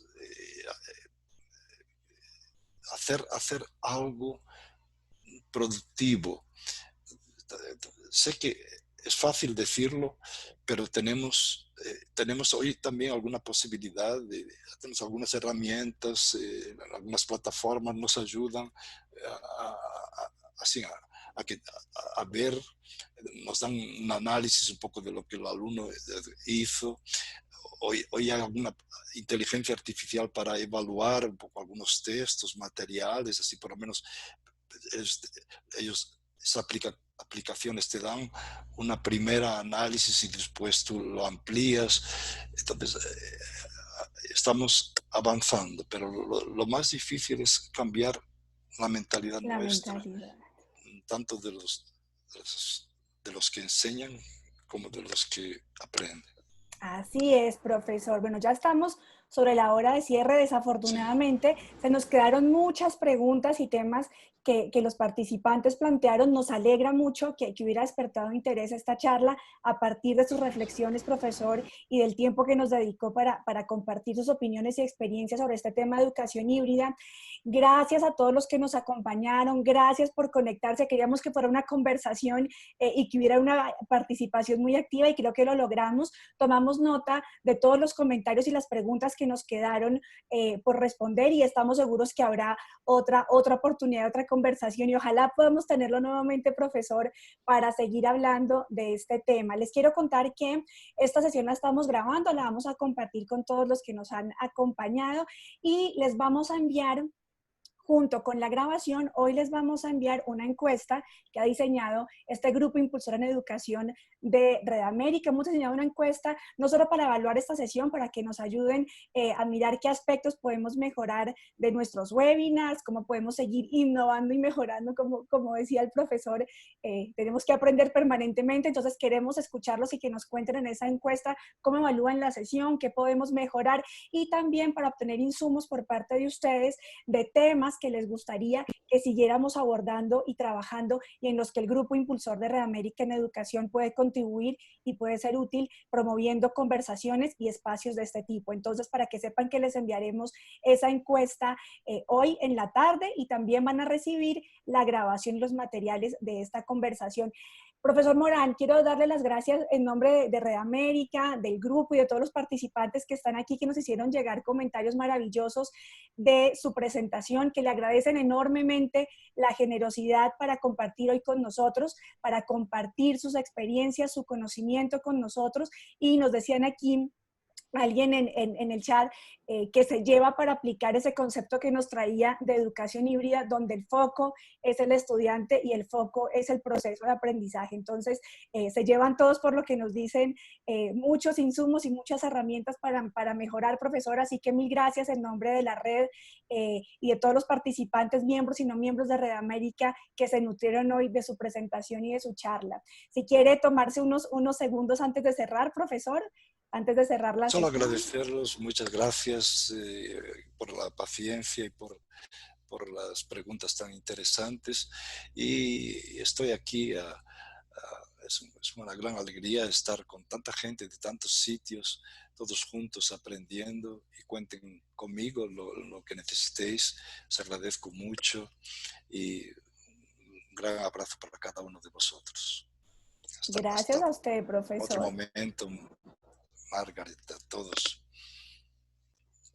hacer algo productivo. Sé que es fácil decirlo, pero tenemos hoy también alguna posibilidad, tenemos algunas herramientas, algunas plataformas nos ayudan así a ver, nos dan un análisis un poco de lo que el alumno hizo. Hoy hay alguna inteligencia artificial para evaluar un poco algunos textos, materiales, así por lo menos esas aplicaciones te dan una primera análisis y después tú lo amplías. Entonces, estamos avanzando, pero lo más difícil es cambiar la mentalidad nuestra, tanto de los que enseñan como de los que aprenden. Así es, profesor. Bueno, ya estamos sobre la hora de cierre. Sí. Desafortunadamente, se nos quedaron muchas preguntas y temas que los participantes plantearon. Nos alegra mucho que hubiera despertado interés esta charla a partir de sus reflexiones, profesor, y del tiempo que nos dedicó para compartir sus opiniones y experiencias sobre este tema de educación híbrida. Gracias a todos los que nos acompañaron. Gracias por conectarse. Queríamos que fuera una conversación y que hubiera una participación muy activa y creo que lo logramos. Tomamos nota de todos los comentarios y las preguntas que nos quedaron por responder y estamos seguros que habrá otra oportunidad, otra conversación y ojalá podamos tenerlo nuevamente, profesor, para seguir hablando de este tema. Les quiero contar que esta sesión la estamos grabando, la vamos a compartir con todos los que nos han acompañado y les vamos a enviar junto con la grabación, hoy les vamos a enviar una encuesta que ha diseñado este grupo impulsor en educación de Red América. Hemos diseñado una encuesta no solo para evaluar esta sesión, para que nos ayuden a mirar qué aspectos podemos mejorar de nuestros webinars, cómo podemos seguir innovando y mejorando, como decía el profesor, tenemos que aprender permanentemente, entonces queremos escucharlos y que nos cuenten en esa encuesta cómo evalúan la sesión, qué podemos mejorar y también para obtener insumos por parte de ustedes de temas que les gustaría que siguiéramos abordando y trabajando y en los que el Grupo Impulsor de Red América en Educación puede contribuir y puede ser útil promoviendo conversaciones y espacios de este tipo. Entonces, para que sepan que les enviaremos esa encuesta hoy en la tarde y también van a recibir la grabación y los materiales de esta conversación. Profesor Morán, quiero darle las gracias en nombre de Red América, del grupo y de todos los participantes que están aquí, que nos hicieron llegar comentarios maravillosos de su presentación, que le agradecen enormemente la generosidad para compartir hoy con nosotros, para compartir sus experiencias, su conocimiento con nosotros. Y nos decían aquí alguien en el chat que se lleva para aplicar ese concepto que nos traía de educación híbrida, donde el foco es el estudiante y el foco es el proceso de aprendizaje. Entonces, se llevan todos por lo que nos dicen muchos insumos y muchas herramientas para mejorar, profesor. Así que mil gracias en nombre de la red y de todos los participantes, miembros y no miembros de Red América, que se nutrieron hoy de su presentación y de su charla. Si quiere tomarse unos segundos antes de cerrar, profesor, antes de cerrar la Solo sesión. agradecerlos, muchas gracias por la paciencia y por las preguntas tan interesantes. Y estoy aquí, es una gran alegría estar con tanta gente de tantos sitios, todos juntos aprendiendo y cuenten conmigo lo que necesitéis. Os agradezco mucho y un gran abrazo para cada uno de vosotros. Gracias a usted, Otro profesor. momento, Margaret, a todos.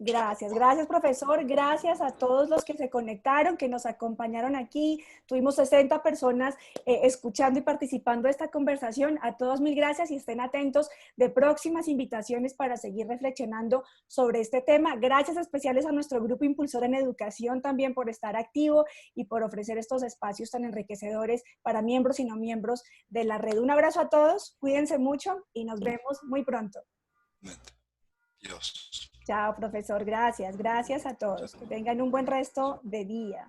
Gracias, gracias profesor, gracias a todos los que se conectaron, que nos acompañaron aquí. Tuvimos 60 personas escuchando y participando de esta conversación. A todos mil gracias y estén atentos de próximas invitaciones para seguir reflexionando sobre este tema. Gracias especiales a nuestro grupo impulsor en educación también por estar activo y por ofrecer estos espacios tan enriquecedores para miembros y no miembros de la red. Un abrazo a todos, cuídense mucho y nos vemos muy pronto. Dios. Chao, profesor. Gracias. Gracias a todos. Que tengan un buen resto de día.